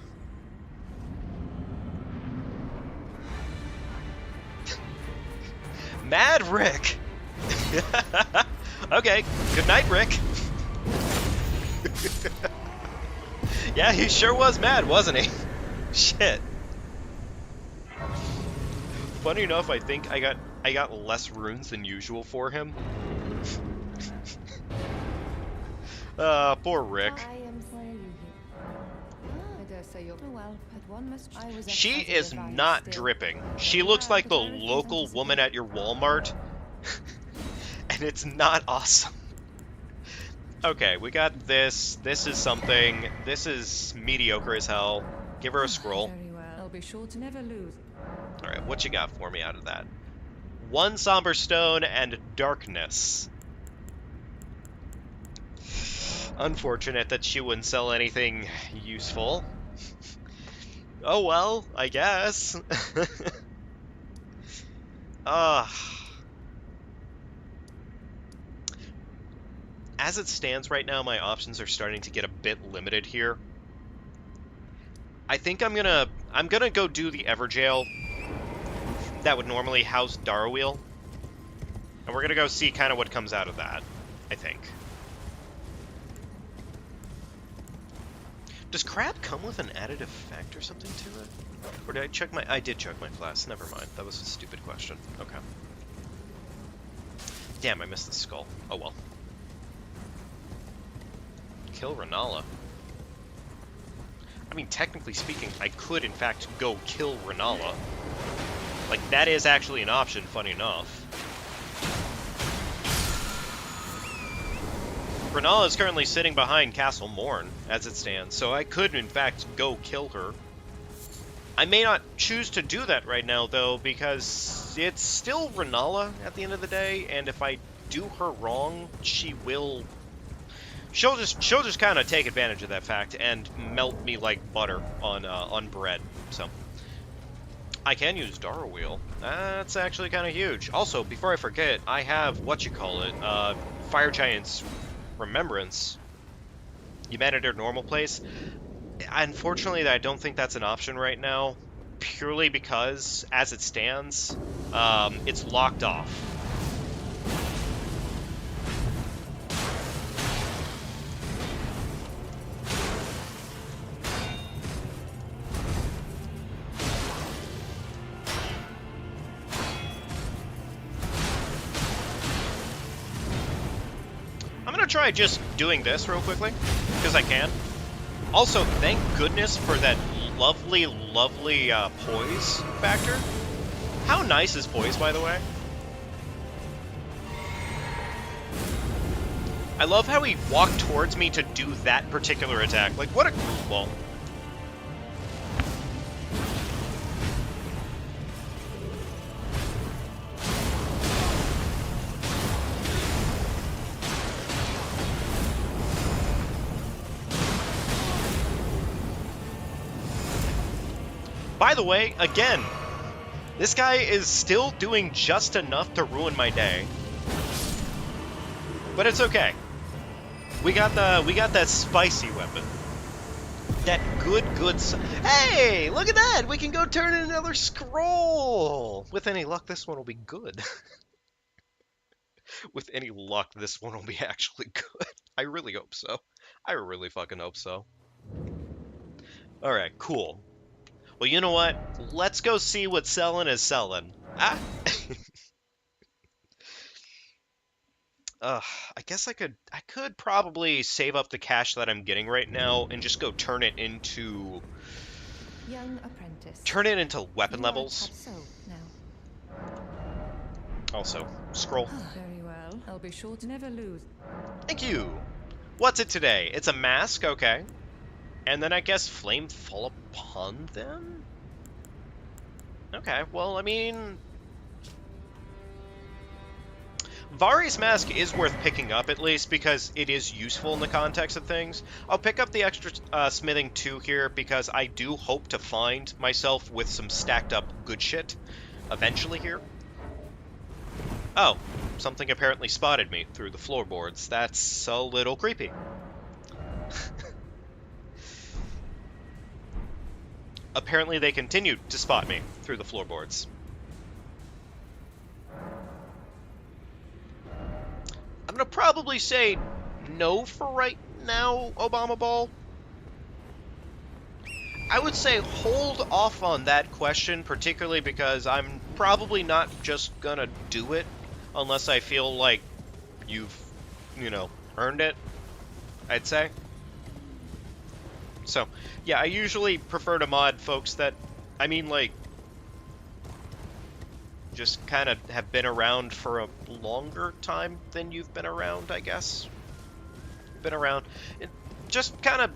Mad Rick! Okay, good night, Rick. Yeah, he sure was mad, wasn't he? Shit. Funny enough, I think I got less runes than usual for him. Poor Rick. She is not dripping. She looks like the local woman at your Walmart. And it's not awesome. Okay, we got this. This is something. This is mediocre as hell. Give her a scroll. Very well. I'll be sure to never lose. Alright, what you got for me out of that? 1 somber stone and darkness. Unfortunate that she wouldn't sell anything useful. Oh well, I guess. As it stands right now, my options are starting to get a bit limited here. I think I'm gonna go do the Everjail that would normally house Darwheel. And we're gonna go see kind of what comes out of that, I think. Does crab come with an added effect or something to it? Or did I check my... I did check my flask. Never mind. That was a stupid question. Okay. Damn, I missed the skull. Oh well. Kill Renala. I mean, technically speaking, I could in fact go kill Renala. Like, that is actually an option, funny enough. Renala is currently sitting behind Castle Morn, as it stands, so I could in fact go kill her. I may not choose to do that right now, though, because it's still Renala at the end of the day, and if I do her wrong, she will she'll just kind of take advantage of that fact and melt me like butter on bread. So I can use Dara Wheel. That's actually kind of huge. Also, before I forget, I have Fire Giant's Remembrance. Humanity or normal place. Unfortunately, I don't think that's an option right now, purely because, as it stands, it's locked off. I'm gonna try just doing this real quickly, because I can. Also, thank goodness for that lovely, lovely poise factor. How nice is poise, by the way? I love how he walked towards me to do that particular attack. Like, what a... well... By the way, again, this guy is still doing just enough to ruin my day. But it's okay. We got that spicy weapon. That good hey, look at that! We can go turn in another scroll! With any luck, this one will be good. With any luck, this one will be actually good. I really hope so. I really fucking hope so. Alright, cool. Well, you know what? Let's go see what selling is selling. Ah! I guess I could probably save up the cash that I'm getting right now and just go turn it into Young apprentice. Turn it into weapon You levels. are so now. Also, scroll. Very well. I'll be sure to never lose. Thank you. What's it today? It's a mask, okay. And then I guess flame fall upon them? Okay, well, I mean... Vari's mask is worth picking up, at least, because it is useful in the context of things. I'll pick up the extra smithing 2 here, because I do hope to find myself with some stacked up good shit eventually here. Oh, something apparently spotted me through the floorboards. That's a little creepy. Apparently they continued to spot me through the floorboards. I'm gonna probably say no for right now, Obama Ball. I would say hold off on that question, particularly because I'm probably not just gonna do it unless I feel like you've, earned it, I'd say. So, yeah, I usually prefer to mod folks that, just kind of have been around for a longer time than you've been around, I guess. Been around. And just kind of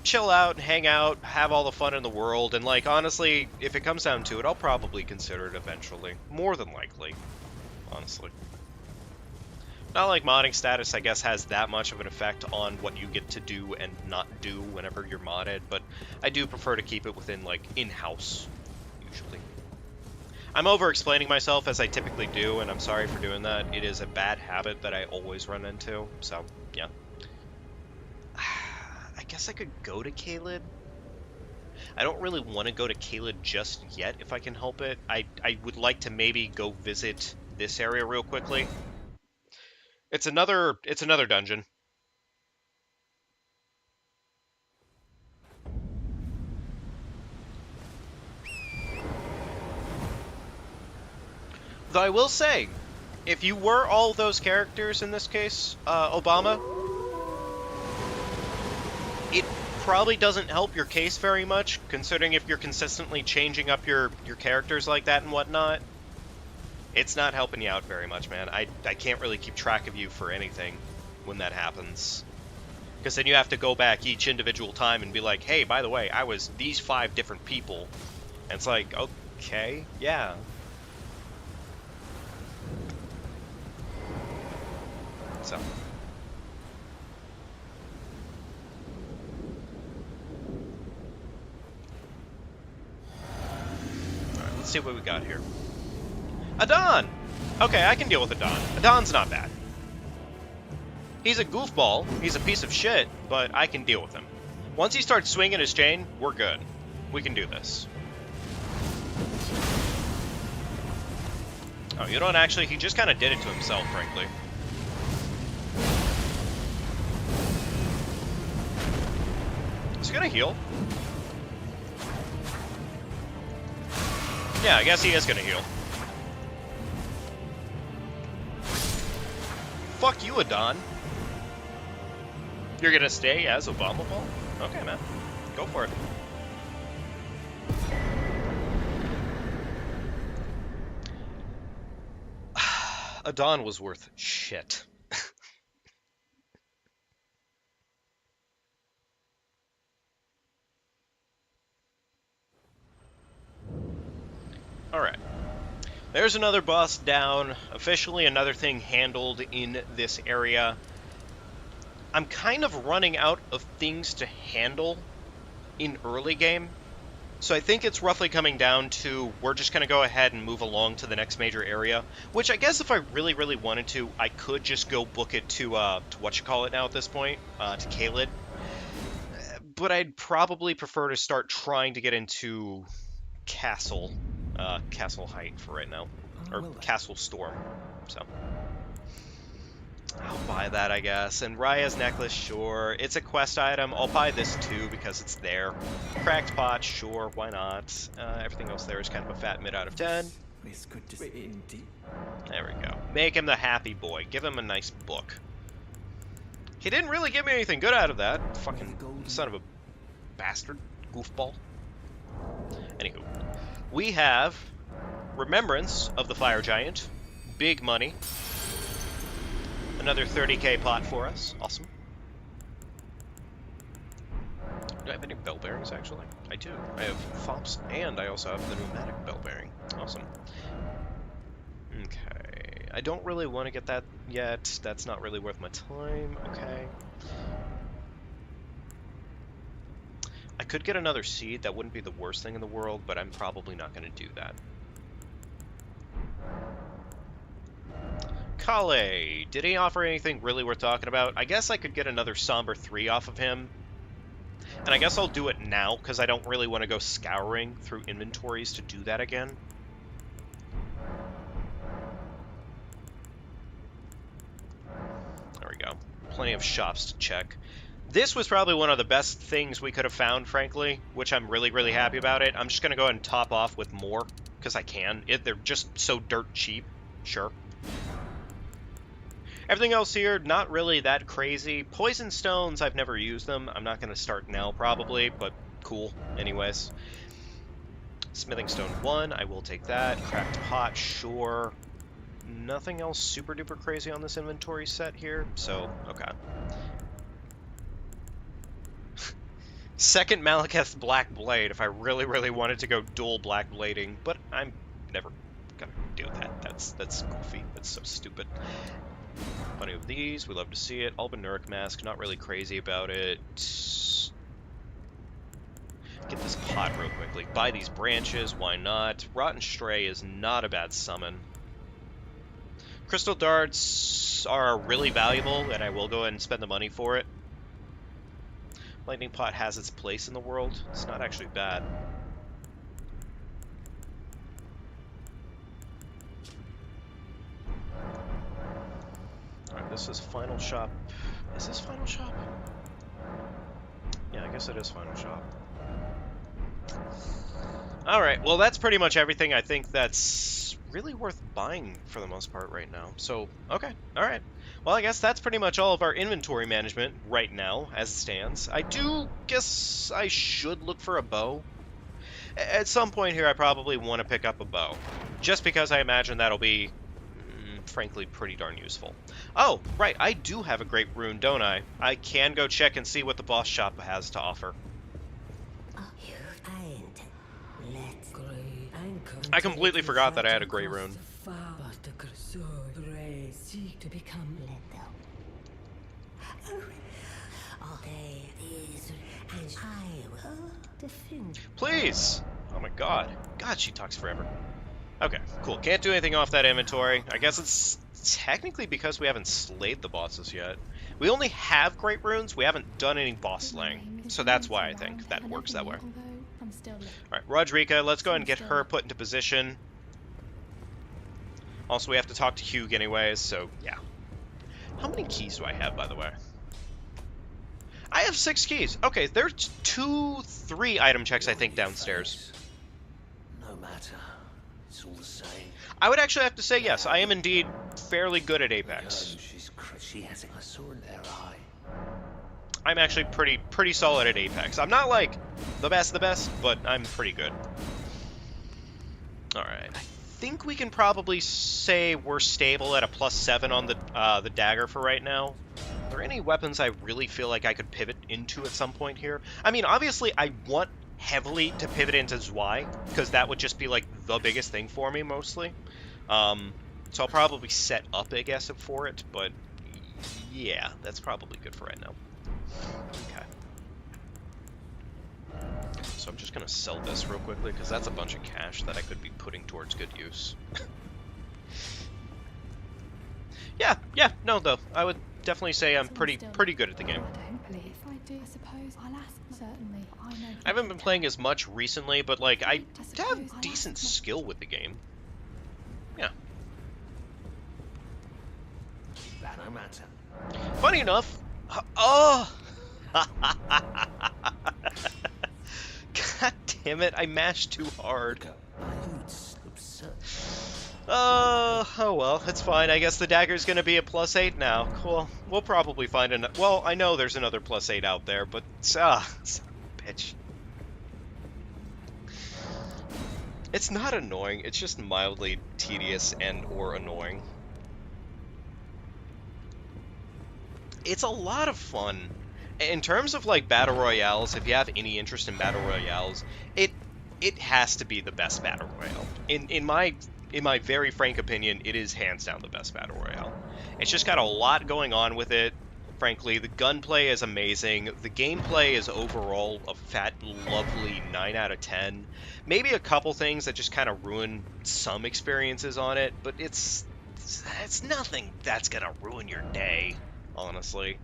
chill out, hang out, have all the fun in the world, and, honestly, if it comes down to it, I'll probably consider it eventually. More than likely, honestly. Not like modding status, I guess, has that much of an effect on what you get to do and not do whenever you're modded, but I do prefer to keep it within, in-house, usually. I'm over-explaining myself, as I typically do, and I'm sorry for doing that. It is a bad habit that I always run into, so, yeah. I guess I could go to Caelid. I don't really want to go to Caelid just yet, if I can help it. I would like to maybe go visit this area real quickly. It's another dungeon. Though I will say, if you were all those characters in this case, Obama, it probably doesn't help your case very much, considering if you're consistently changing up your characters like that and whatnot. It's not helping you out very much, man. I can't really keep track of you for anything when that happens. Because then you have to go back each individual time and be like, hey, by the way, I was these 5 different people. And it's like, okay, yeah. So. Let's see what we got here. Adon! Okay, I can deal with Adon. Adon's not bad. He's a goofball, he's a piece of shit, but I can deal with him. Once he starts swinging his chain, we're good. We can do this. Oh, you know what, actually, he just kind of did it to himself, frankly. Is he gonna heal? Yeah, I guess he is gonna heal. Fuck you, Adon. You're gonna stay as Obama Ball? Okay, man. Go for it. Adon was worth shit. Alright. There's another boss down. Officially another thing handled in this area. I'm kind of running out of things to handle in early game. So I think it's roughly coming down to we're just going to go ahead and move along to the next major area. Which I guess if I really, really wanted to, I could just go book it to whatchamacallit now at this point, to Caelid. But I'd probably prefer to start trying to get into Castle Height for right now. Or Castle Storm, so. I'll buy that, I guess. And Raya's necklace, sure. It's a quest item. I'll buy this too because it's there. Cracked pot, sure. Why not? Everything else there is kind of a fat mid out of 10. There we go. Make him the happy boy. Give him a nice book. He didn't really give me anything good out of that. Fucking son of a bastard. Goofball. Anywho. We have Remembrance of the Fire Giant. Big money. Another 30k pot for us. Awesome. Do I have any bell bearings, actually? I do. I have fops, and I also have the pneumatic bell bearing. Awesome. Okay. I don't really want to get that yet. That's not really worth my time. Okay. I could get another seed. That wouldn't be the worst thing in the world, but I'm probably not going to do that. Kale, did he offer anything really worth talking about? I guess I could get another Somber 3 off of him. And I guess I'll do it now, because I don't really want to go scouring through inventories to do that again. There we go. Plenty of shops to check. This was probably one of the best things we could have found, frankly, which I'm really, really happy about it. I'm just going to go ahead and top off with more, because I can. They're just so dirt cheap. Sure. Everything else here, not really that crazy. Poison stones, I've never used them. I'm not going to start now, probably, but cool, anyways. Smithing stone 1, I will take that. Cracked pot, sure. Nothing else super duper crazy on this inventory set here, so, okay. Second Malekith Black Blade, if I really, really wanted to go dual black blading, but I'm never gonna do that. That's goofy. That's so stupid. Plenty of these. We love to see it. Albanuric Mask. Not really crazy about it. Get this pot real quickly. Buy these branches. Why not? Rotten Stray is not a bad summon. Crystal Darts are really valuable, and I will go ahead and spend the money for it. Lightning Pot has its place in the world. It's not actually bad. Alright, this is Final Shop. Is this Final Shop? Yeah, I guess it is Final Shop. Alright, well that's pretty much everything I think that's really worth buying for the most part right now. So, okay, alright. Well, I guess that's pretty much all of our inventory management right now, as it stands. I do guess I should look for a bow. At some point here, I probably want to pick up a bow. Just because I imagine that'll be, frankly, pretty darn useful. Oh, right, I do have a great rune, don't I? I can go check and see what the boss shop has to offer. I completely forgot that I had a great rune. Please! Oh my god. God, she talks forever. Okay, cool. Can't do anything off that inventory. I guess it's technically because we haven't slayed the bosses yet. We only have great runes, we haven't done any boss slaying. So that's why I think that works that way. Alright, Rodrika, let's go ahead and get her put into position. Also, we have to talk to Hugh anyways, so yeah. How many keys do I have, by the way? I have 6 keys. Okay, there's 3 item checks, I think, downstairs. No matter. It's all the same. I would actually have to say yes. I am indeed fairly good at Apex. She has it. I saw it in her eye. I'm actually pretty solid at Apex. I'm not like the best, but I'm pretty good. All right. I think we can probably say we're stable at a +7 on the dagger for right now. Are there any weapons I really feel like I could pivot into at some point here? I mean, obviously, I want heavily to pivot into Zwei, because that would just be like the biggest thing for me mostly. So I'll probably set up, I guess, for it, but yeah, that's probably good for right now. Okay. So I'm just gonna sell this real quickly, because that's a bunch of cash that I could be putting towards good use. yeah, no, though. I would definitely say I'm pretty good at the game. I haven't been playing as much recently, but like I have decent skill with the game. Yeah. No matter. Funny enough, oh, god damn it! I mashed too hard. Oh well, it's fine. I guess the dagger's gonna be a +8 now. Cool. We'll probably find an. Well, I know there's another +8 out there, but son of a bitch. It's not annoying. It's just mildly tedious and/or annoying. It's a lot of fun. In terms of like battle royales, if you have any interest in battle royales, it has to be the best battle royale. In my very frank opinion, it is hands down the best battle royale. It's just got a lot going on with it. Frankly, the gunplay is amazing. The gameplay is overall a fat, lovely 9 out of 10. Maybe a couple things that just kind of ruin some experiences on it, but it's nothing that's gonna ruin your day, honestly.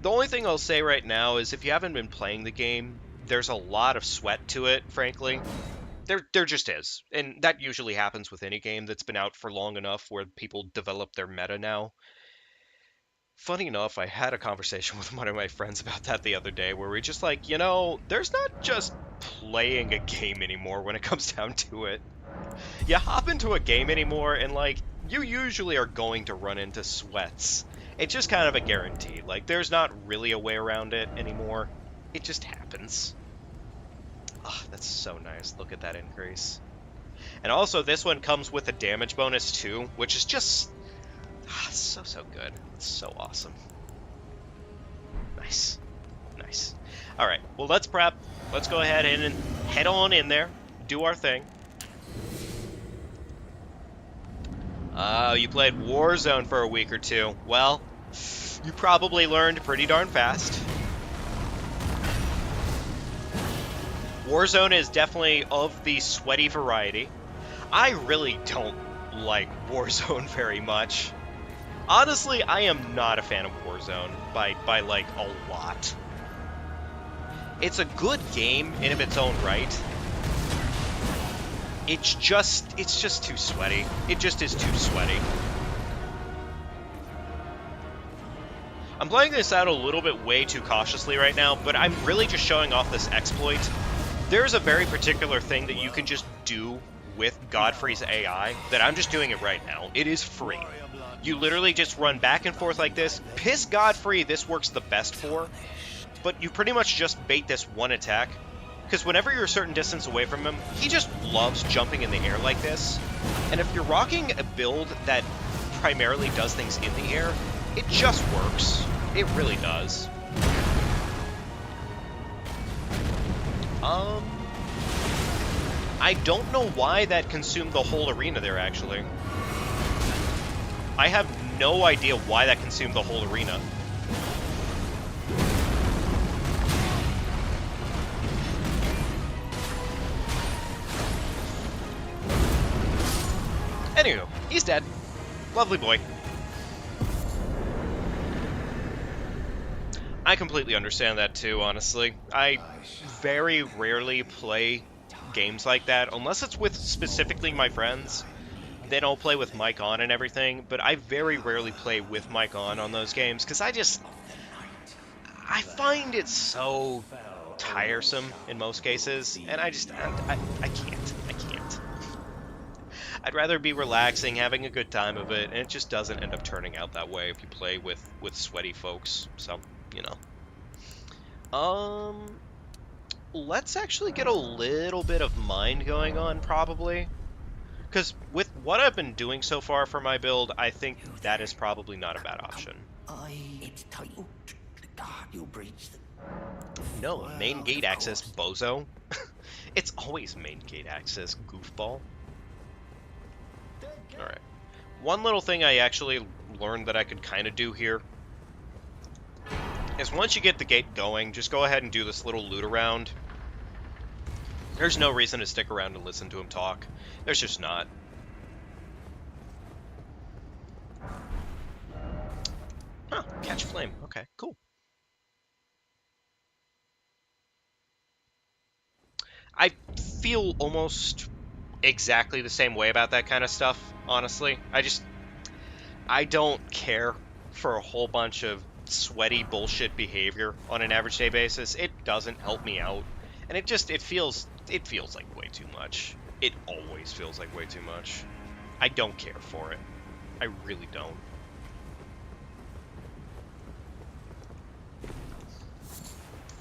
The only thing I'll say right now is if you haven't been playing the game, there's a lot of sweat to it, frankly. There just is. And that usually happens with any game that's been out for long enough where people develop their meta now. Funny enough, I had a conversation with one of my friends about that the other day where we're just like, you know, there's not just playing a game anymore when it comes down to it. You hop into a game anymore and, like, you usually are going to run into sweats. It's just kind of a guarantee. Like, there's not really a way around it anymore. It just happens. Oh, that's so nice. Look at that increase. And also, this one comes with a damage bonus, too, which is just so good. It's so awesome. Nice. Nice. Alright, well, let's prep. Let's go ahead and head on in there. Do our thing. Oh, you played Warzone for a week or two. Well, you probably learned pretty darn fast. Warzone is definitely of the sweaty variety. I really don't like Warzone very much. Honestly, I am not a fan of Warzone by like a lot. It's a good game in of its own right. It's just too sweaty. It just is too sweaty. I'm playing this out a little bit way too cautiously right now, but I'm really just showing off this exploit. There's a very particular thing that you can just do with Godfrey's AI that I'm just doing it right now. It is free. You literally just run back and forth like this. Piss Godfrey, this works the best for, but you pretty much just bait this one attack. Because whenever you're a certain distance away from him, he just loves jumping in the air like this. And if you're rocking a build that primarily does things in the air, it just works. It really does. I don't know why that consumed the whole arena there, actually. I have no idea why that consumed the whole arena. Anywho, he's dead. Lovely boy. I completely understand that too, honestly. I very rarely play games like that, unless it's with specifically my friends. Then I'll play with mic on and everything, but I very rarely play with mic on those games, because I find it so tiresome in most cases, and I can't. I can't. I'd rather be relaxing, having a good time of it, and it just doesn't end up turning out that way if you play with sweaty folks. So, you know. Let's actually get a little bit of mind going on, probably. Because with what I've been doing so far for my build, I think that is probably not a bad option. It's titled The Guardian Breach. No, main gate access, bozo. It's always main gate access, goofball. Alright. One little thing I actually learned that I could kind of do here is once you get the gate going, just go ahead and do this little loot around. There's no reason to stick around and listen to him talk. There's just not. Huh, catch flame. Okay, cool. I feel almost exactly the same way about that kind of stuff, honestly. I don't care for a whole bunch of sweaty bullshit behavior on an average day basis. It doesn't help me out. And it feels like way too much. It always feels like way too much. I don't care for it. I really don't.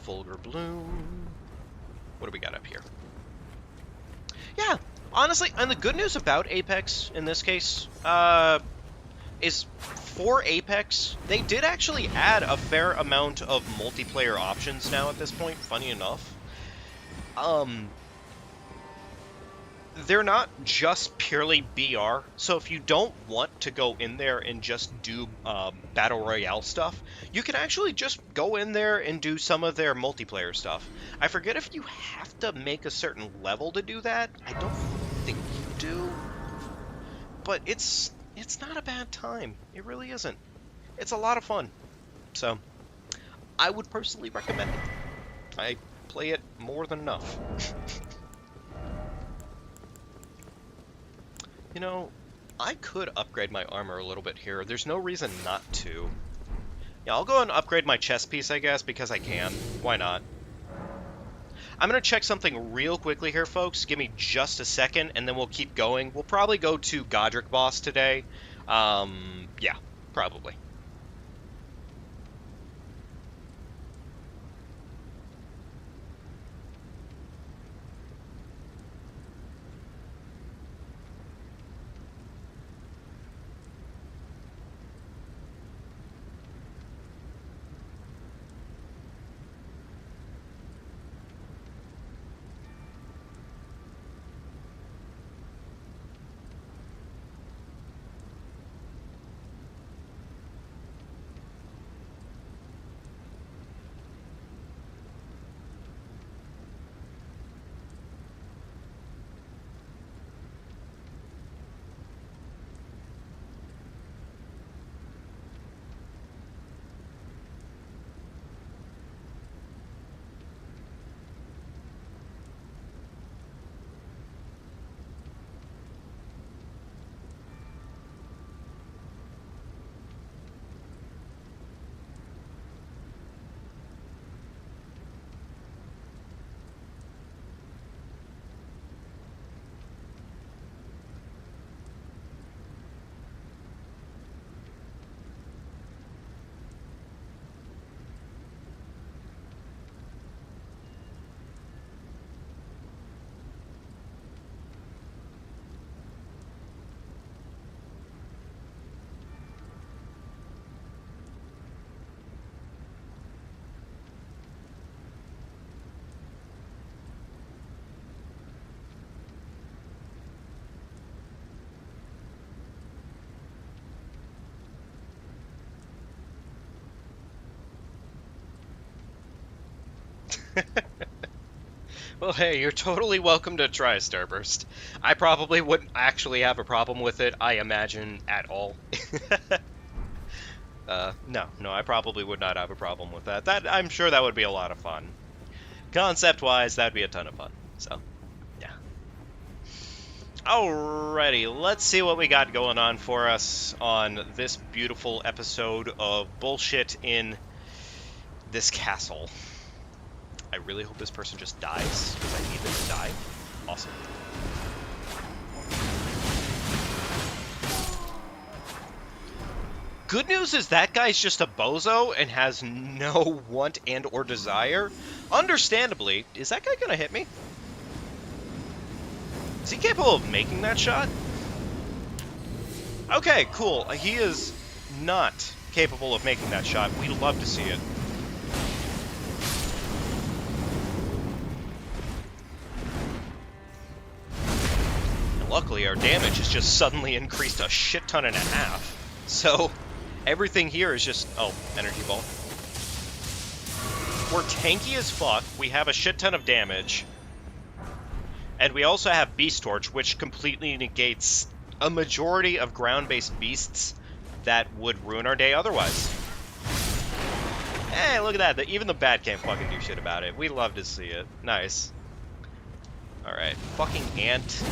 Fulgur Bloom. What do we got up here? Yeah, honestly, and the good news about Apex in this case is for Apex, they did actually add a fair amount of multiplayer options now at this point, funny enough. They're not just purely BR, so if you don't want to go in there and just do Battle Royale stuff, you can actually just go in there and do some of their multiplayer stuff. I forget if you have to make a certain level to do that. I don't think you do, but it's not a bad time. It really isn't. It's a lot of fun. So, I would personally recommend it. I play it more than enough. You know, I could upgrade my armor a little bit here. There's no reason not to. Yeah, I'll go and upgrade my chest piece, I guess, because I can. Why not? I'm going to check something real quickly here, folks. Give me just a second, and then we'll keep going. We'll probably go to Godric boss today. Yeah, probably. Well, hey, you're totally welcome to try Starburst. I probably wouldn't actually have a problem with it, I imagine, at all. No, I probably would not have a problem with that. I'm sure that would be a lot of fun. Concept-wise, that'd be a ton of fun. So, yeah. Alrighty, let's see what we got going on for us on this beautiful episode of Bullshit in this castle. I really hope this person just dies, because I need them to die. Awesome. Good news is that guy's just a bozo and has no want and or desire. Understandably, is that guy gonna hit me? Is he capable of making that shot? Okay, cool. He is not capable of making that shot. We'd love to see it. And luckily, our damage has just suddenly increased a shit ton and a half. So, everything here is just... Oh, energy ball. We're tanky as fuck. We have a shit ton of damage. And we also have Beast Torch, which completely negates a majority of ground-based beasts that would ruin our day otherwise. Hey, look at that. Even the bat can't fucking do shit about it. We love to see it. Nice. Alright. Fucking ant.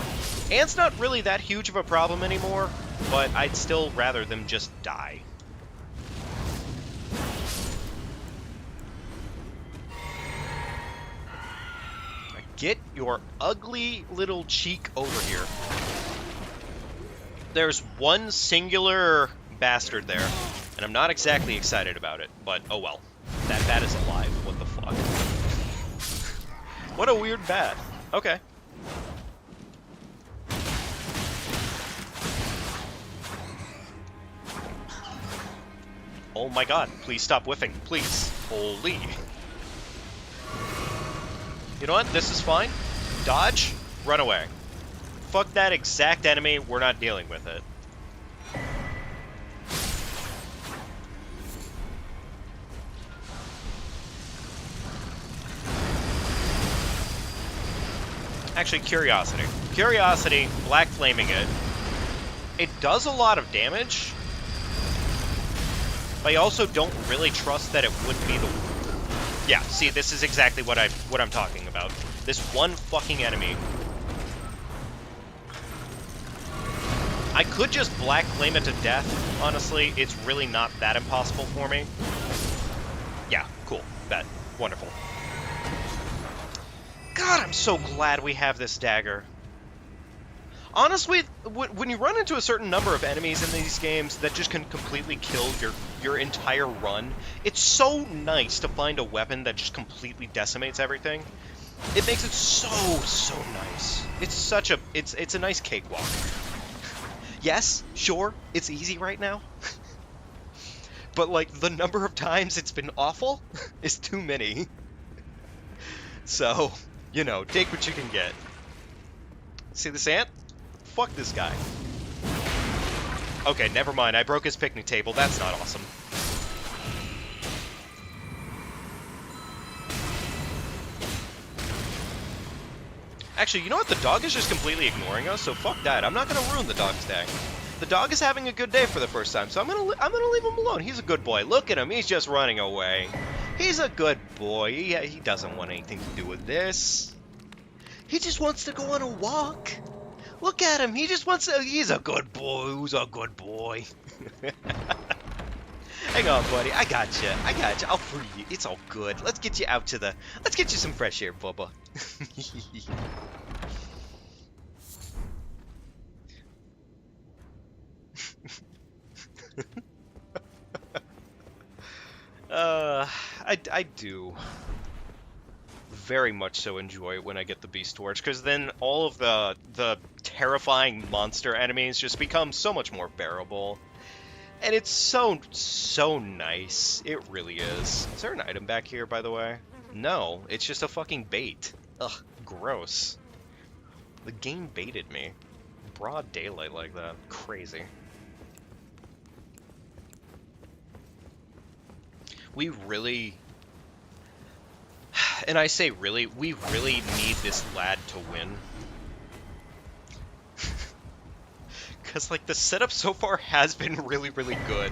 Ant's not really that huge of a problem anymore, but I'd still rather them just die. Get your ugly little cheek over here. There's one singular bastard there, and I'm not exactly excited about it, but oh well. That bat is alive. What the fuck? What a weird bat. Okay. Oh my god, please stop whiffing, please. Holy. You know what? This is fine. Dodge, run away. Fuck that exact enemy, we're not dealing with it. Actually, Curiosity. Curiosity, black flaming it. It does a lot of damage, but I also don't really trust that it would be the... Yeah, see, this is exactly what I'm talking about. This one fucking enemy. I could just black flame it to death, honestly. It's really not that impossible for me. Yeah, cool. Bet. Wonderful. God, I'm so glad we have this dagger. Honestly, when you run into a certain number of enemies in these games that just can completely kill your entire run, it's so nice to find a weapon that just completely decimates everything. It makes it so nice. It's a nice cakewalk. Yes, sure, it's easy right now. But, like, the number of times it's been awful is too many. So, you know, take what you can get. See this ant? Fuck this guy. Okay, never mind. I broke his picnic table. That's not awesome. Actually, you know what? The dog is just completely ignoring us, so fuck that. I'm not gonna ruin the dog's day. The dog is having a good day for the first time, so I'm gonna leave him alone. He's a good boy. Look at him. He's just running away. He's a good boy. He doesn't want anything to do with this. He just wants to go on a walk. Look at him. He just wants to... He's a good boy. Who's a good boy? Hang on, buddy. I got you. I'll free you. It's all good. Let's get you out to the... Let's get you some fresh air, Bubba. I do very much so enjoy it when I get the Beast Torch, because then all of the terrifying monster enemies just become so much more bearable. And it's so nice. It really is. Is there an item back here, by the way? No, it's just a fucking bait. Ugh, gross. The game baited me. Broad daylight like that. Crazy. We really... And I say really, we really need this lad to win. Because, like, the setup so far has been really, really good.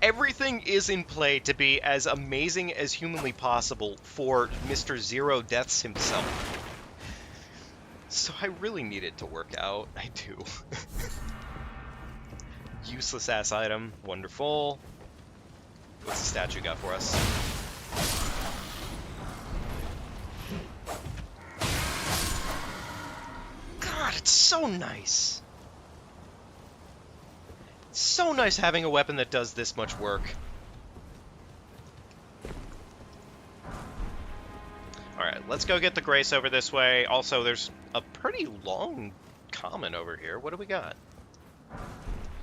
Everything is in play to be as amazing as humanly possible for Mr. Zero Deaths himself. So I really need it to work out. I do. Useless ass item. Wonderful. What's the statue got for us? God, it's so nice. It's so nice having a weapon that does this much work. Alright, let's go get the Grace over this way. Also, there's a pretty long common over here. What do we got?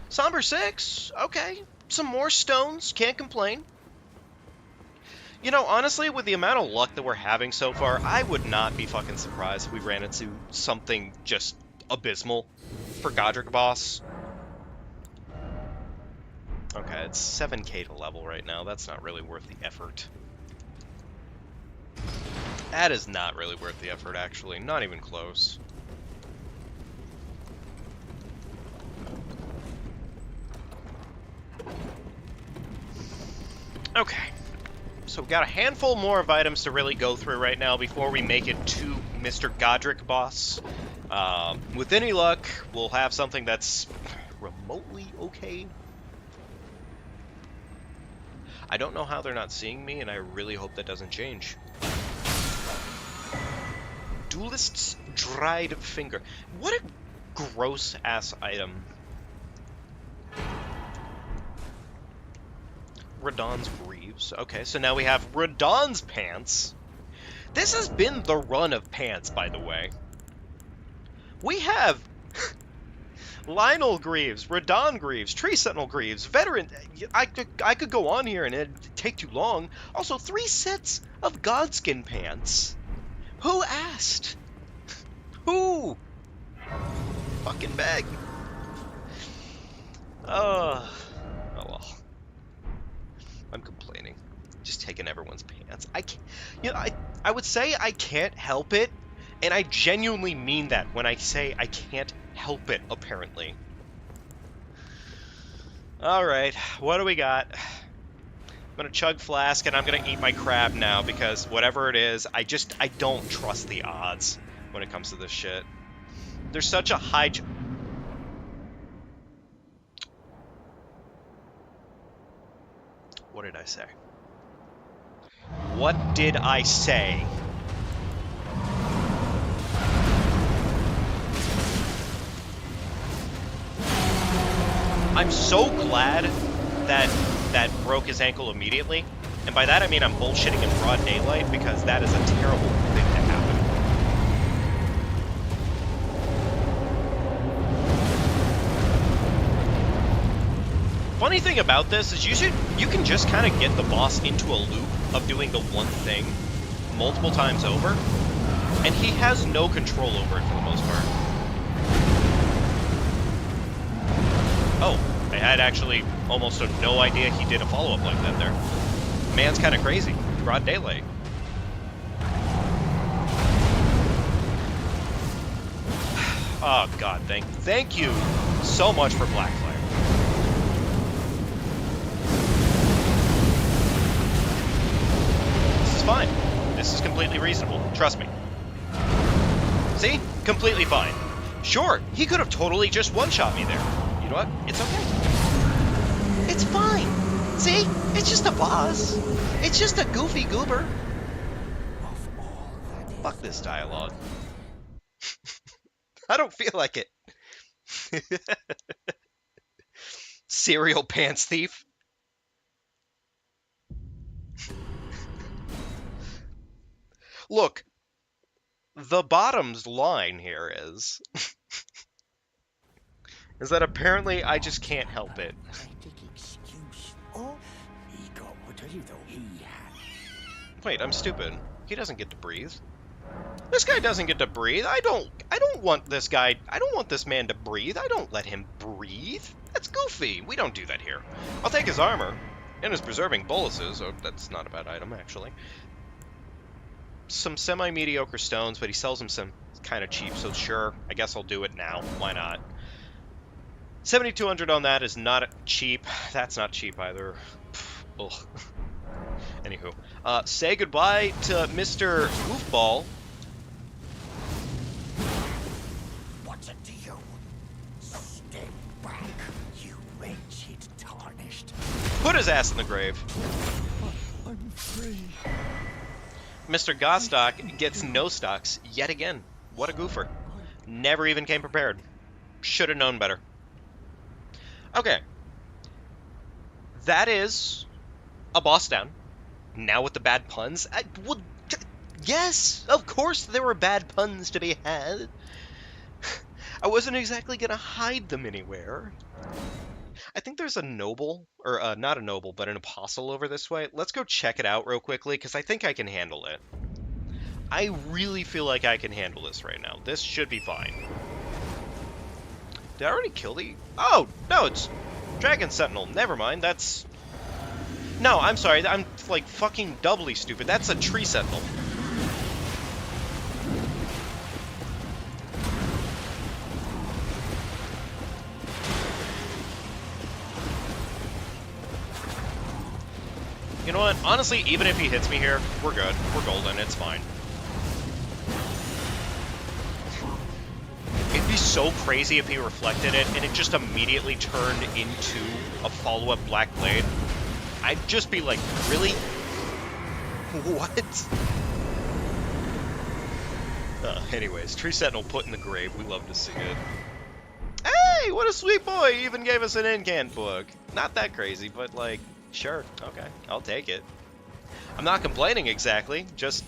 Somber 6. Okay. Some more stones. Can't complain. You know, honestly, with the amount of luck that we're having so far, I would not be fucking surprised if we ran into something just abysmal for Godric boss. Okay, it's 7k to level right now. That's not really worth the effort. That is not really worth the effort, actually. Not even close. Okay. So we've got a handful more of items to really go through right now before we make it to Mr. Godric boss. With any luck, we'll have something that's remotely okay. I don't know how they're not seeing me, and I really hope that doesn't change. Duelist's Dried Finger. What a gross-ass item. Radahn's Greaves. Okay, so now we have Radahn's Pants. This has been the run of pants, by the way. We have Lionel Greaves, Radahn Greaves, Tree Sentinel Greaves, Veteran... I could go on here and it'd take too long. Also, 3 sets of Godskin Pants. Who asked? Who? Fucking beg. Oh well. I'm complaining. Just taking everyone's pants. I can't, you know, I would say I can't help it, and I genuinely mean that when I say I can't help it, apparently. Alright, what do we got? I'm gonna chug flask, and I'm gonna eat my crab now, because whatever it is, I don't trust the odds when it comes to this shit. There's such a high... What did I say? What did I say? I'm so glad that broke his ankle immediately. And by that I mean I'm bullshitting in broad daylight, because that is a terrible thing to happen. Funny thing about this is you can just kind of get the boss into a loop of doing the one thing multiple times over, and he has no control over it for the most part. Oh, I had actually almost no idea he did a follow-up like that there. Man's kind of crazy. Broad daylight. Oh god, thank you so much for Black Flare. This is fine. This is completely reasonable. Trust me. See? Completely fine. Sure, he could have totally just one-shot me there. You know what? It's okay. It's fine. See? It's just a boss. It's just a goofy goober. Fuck this dialogue. I don't feel like it. Cereal pants thief. Look, the bottom's line here is that apparently I just can't help it. Wait, I'm stupid. He doesn't get to breathe. This guy doesn't get to breathe. I don't want this guy. I don't want this man to breathe. I don't let him breathe. That's goofy. We don't do that here. I'll take his armor and his preserving boluses. Oh, that's not a bad item, actually. some semi-mediocre stones, but he sells them some kind of cheap, so sure, I guess I'll do it now. Why not? 7,200 on that is not cheap. That's not cheap either. Ugh. Anywho, say goodbye to Mr. Goofball. What's it to you? Stay back, you wretched tarnished. Put his ass in the grave. I'm free. Mr. Gostock gets no stocks yet again. What a goofer. Never even came prepared. Should have known better. Okay. That is a boss down. Now with the bad puns. Yes, of course there were bad puns to be had. I wasn't exactly going to hide them anywhere. I think there's a noble, or not a noble, but an apostle over this way. Let's go check it out real quickly, because I think I can handle it. I really feel like I can handle this right now. This should be fine. Did I already kill the... Oh, no, it's Dragon Sentinel. Never mind, that's... No, I'm sorry, I'm, like, fucking doubly stupid. That's a Tree Sentinel. You know what? Honestly, even if he hits me here, we're good. We're golden. It's fine. It'd be so crazy if he reflected it and it just immediately turned into a follow-up Black Blade. I'd just be like, really? What? Anyways, Tree Sentinel put in the grave. We love to see it. Hey, what a sweet boy! He even gave us an incant book. Not that crazy, but like, sure, okay, I'll take it. I'm not complaining exactly, just,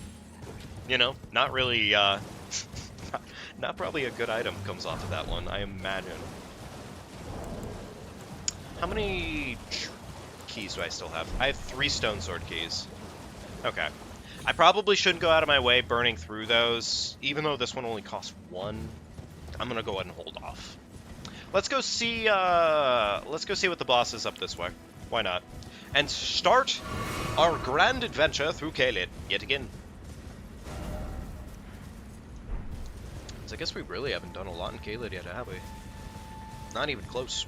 you know, not really, not probably a good item comes off of that one, I imagine. How many keys do I still have? I have 3 stone sword keys. Okay. I probably shouldn't go out of my way burning through those, even though this one only costs 1. I'm gonna go ahead and hold off. Let's go see what the boss is up this way. Why not? And start our grand adventure through Caelid yet again. So I guess we really haven't done a lot in Caelid yet, have we? Not even close.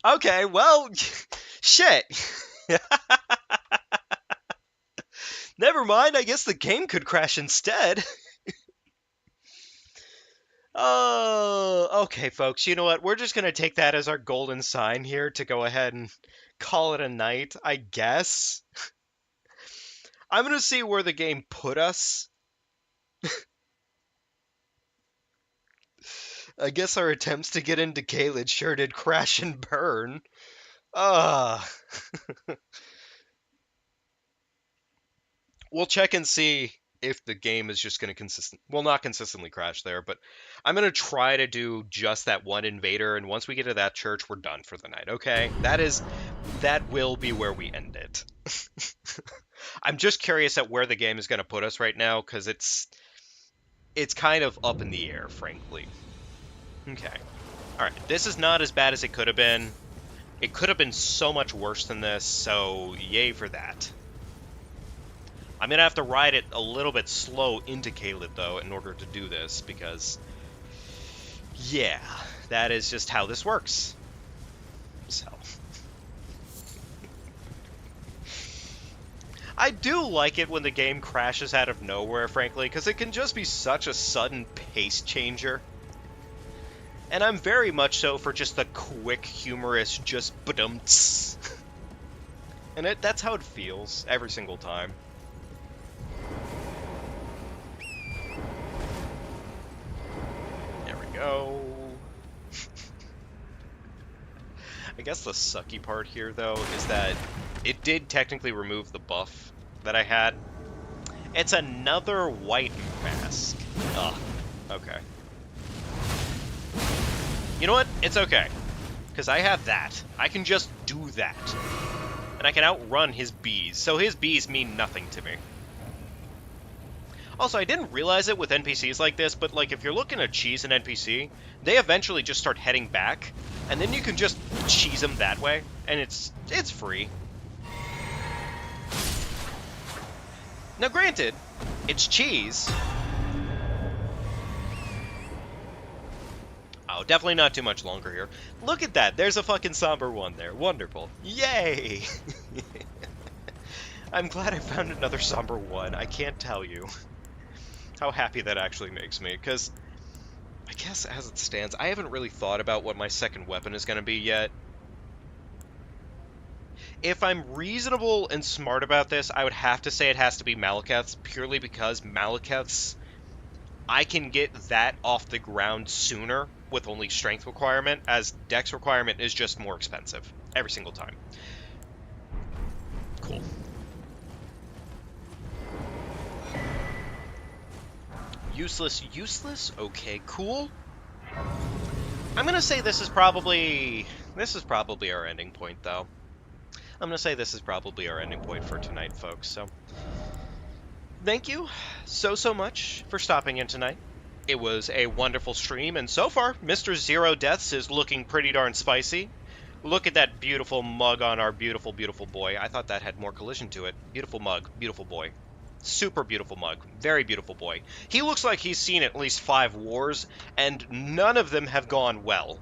Okay, well, shit. Never mind, I guess the game could crash instead. Oh, okay, folks, you know what? We're just going to take that as our golden sign here to go ahead and call it a night, I guess. I'm going to see where the game put us. I guess our attempts to get into Caelid sure did crash and burn. We'll check and see if the game is just going to not consistently crash there, but I'm going to try to do just that one invader, and once we get to that church, we're done for the night, okay? That will be where we end it. I'm just curious at where the game is going to put us right now, because it's kind of up in the air, frankly. Okay. Alright, this is not as bad as it could have been. It could have been so much worse than this, so yay for that. I'm going to have to ride it a little bit slow into Caelid, though, in order to do this, because, yeah, that is just how this works. So. I do like it when the game crashes out of nowhere, frankly, because it can just be such a sudden pace changer. And I'm very much so for just the quick, humorous, just ba-dum-ts. And that's how it feels every single time. Go. I guess the sucky part here, though, is that it did technically remove the buff that I had. It's another white mask. Ugh. Okay. You know what? It's okay. Because I have that. I can just do that. And I can outrun his bees. So his bees mean nothing to me. Also, I didn't realize it with NPCs like this, but like if you're looking to cheese an NPC, they eventually just start heading back, and then you can just cheese them that way, and it's free. Now, granted, it's cheese. Oh, definitely not too much longer here. Look at that. There's a fucking somber one there. Wonderful. Yay! I'm glad I found another somber one. I can't tell you how happy that actually makes me, because I guess as it stands, I haven't really thought about what my second weapon is going to be yet. If I'm reasonable and smart about this, I would have to say it has to be Malekith's, purely because Malekith's, I can get that off the ground sooner with only strength requirement, as dex requirement is just more expensive every single time. Cool. Useless, useless? Okay, cool. I'm gonna say this is probably our ending point, though. I'm gonna say this is probably our ending point for tonight, folks. So, thank you so much for stopping in tonight. It was a wonderful stream, and so far, Mr. Zero Deaths is looking pretty darn spicy. Look at that beautiful mug on our beautiful, beautiful boy. I thought that had more collision to it. Beautiful mug, beautiful boy. Super beautiful mug. Very beautiful boy. He looks like he's seen at least 5 wars, and none of them have gone well.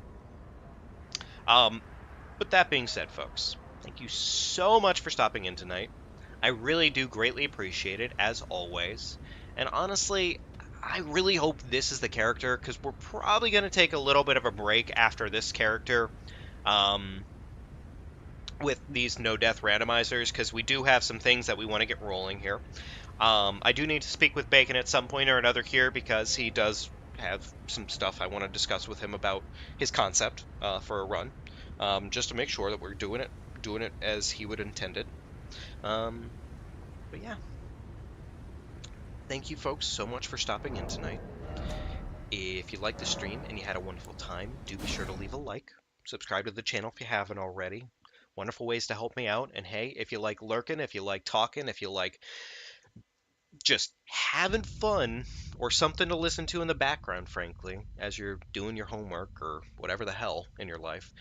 But that being said, folks, thank you so much for stopping in tonight. I really do greatly appreciate it, as always. And honestly, I really hope this is the character, because we're probably going to take a little bit of a break after this character. With these no-death randomizers, because we do have some things that we want to get rolling here. I do need to speak with Bacon at some point or another here, because he does have some stuff I want to discuss with him about his concept for a run, just to make sure that we're doing it as he would intend it. But yeah, thank you folks so much for stopping in tonight. If you liked the stream and you had a wonderful time, do be sure to leave a like. Subscribe to the channel if you haven't already. Wonderful ways to help me out. And hey, if you like lurking, if you like talking, if you like just having fun or something to listen to in the background, frankly, as you're doing your homework or whatever the hell in your life,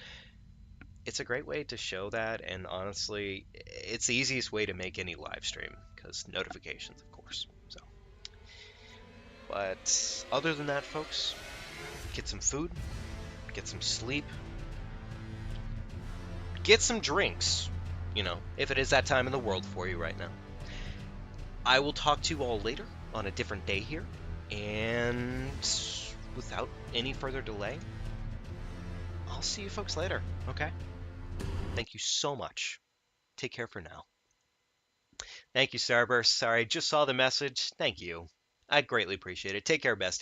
it's a great way to show that. And honestly, it's the easiest way to make any live stream, because notifications, of course. So, but other than that, folks, get some food, get some sleep, get some drinks, if it is that time in the world for you right now. I will talk to you all later on a different day here, and without any further delay, I'll see you folks later, okay? Thank you so much. Take care for now. Thank you, Starburst. Sorry, just saw the message. Thank you. I greatly appreciate it. Take care, bestie.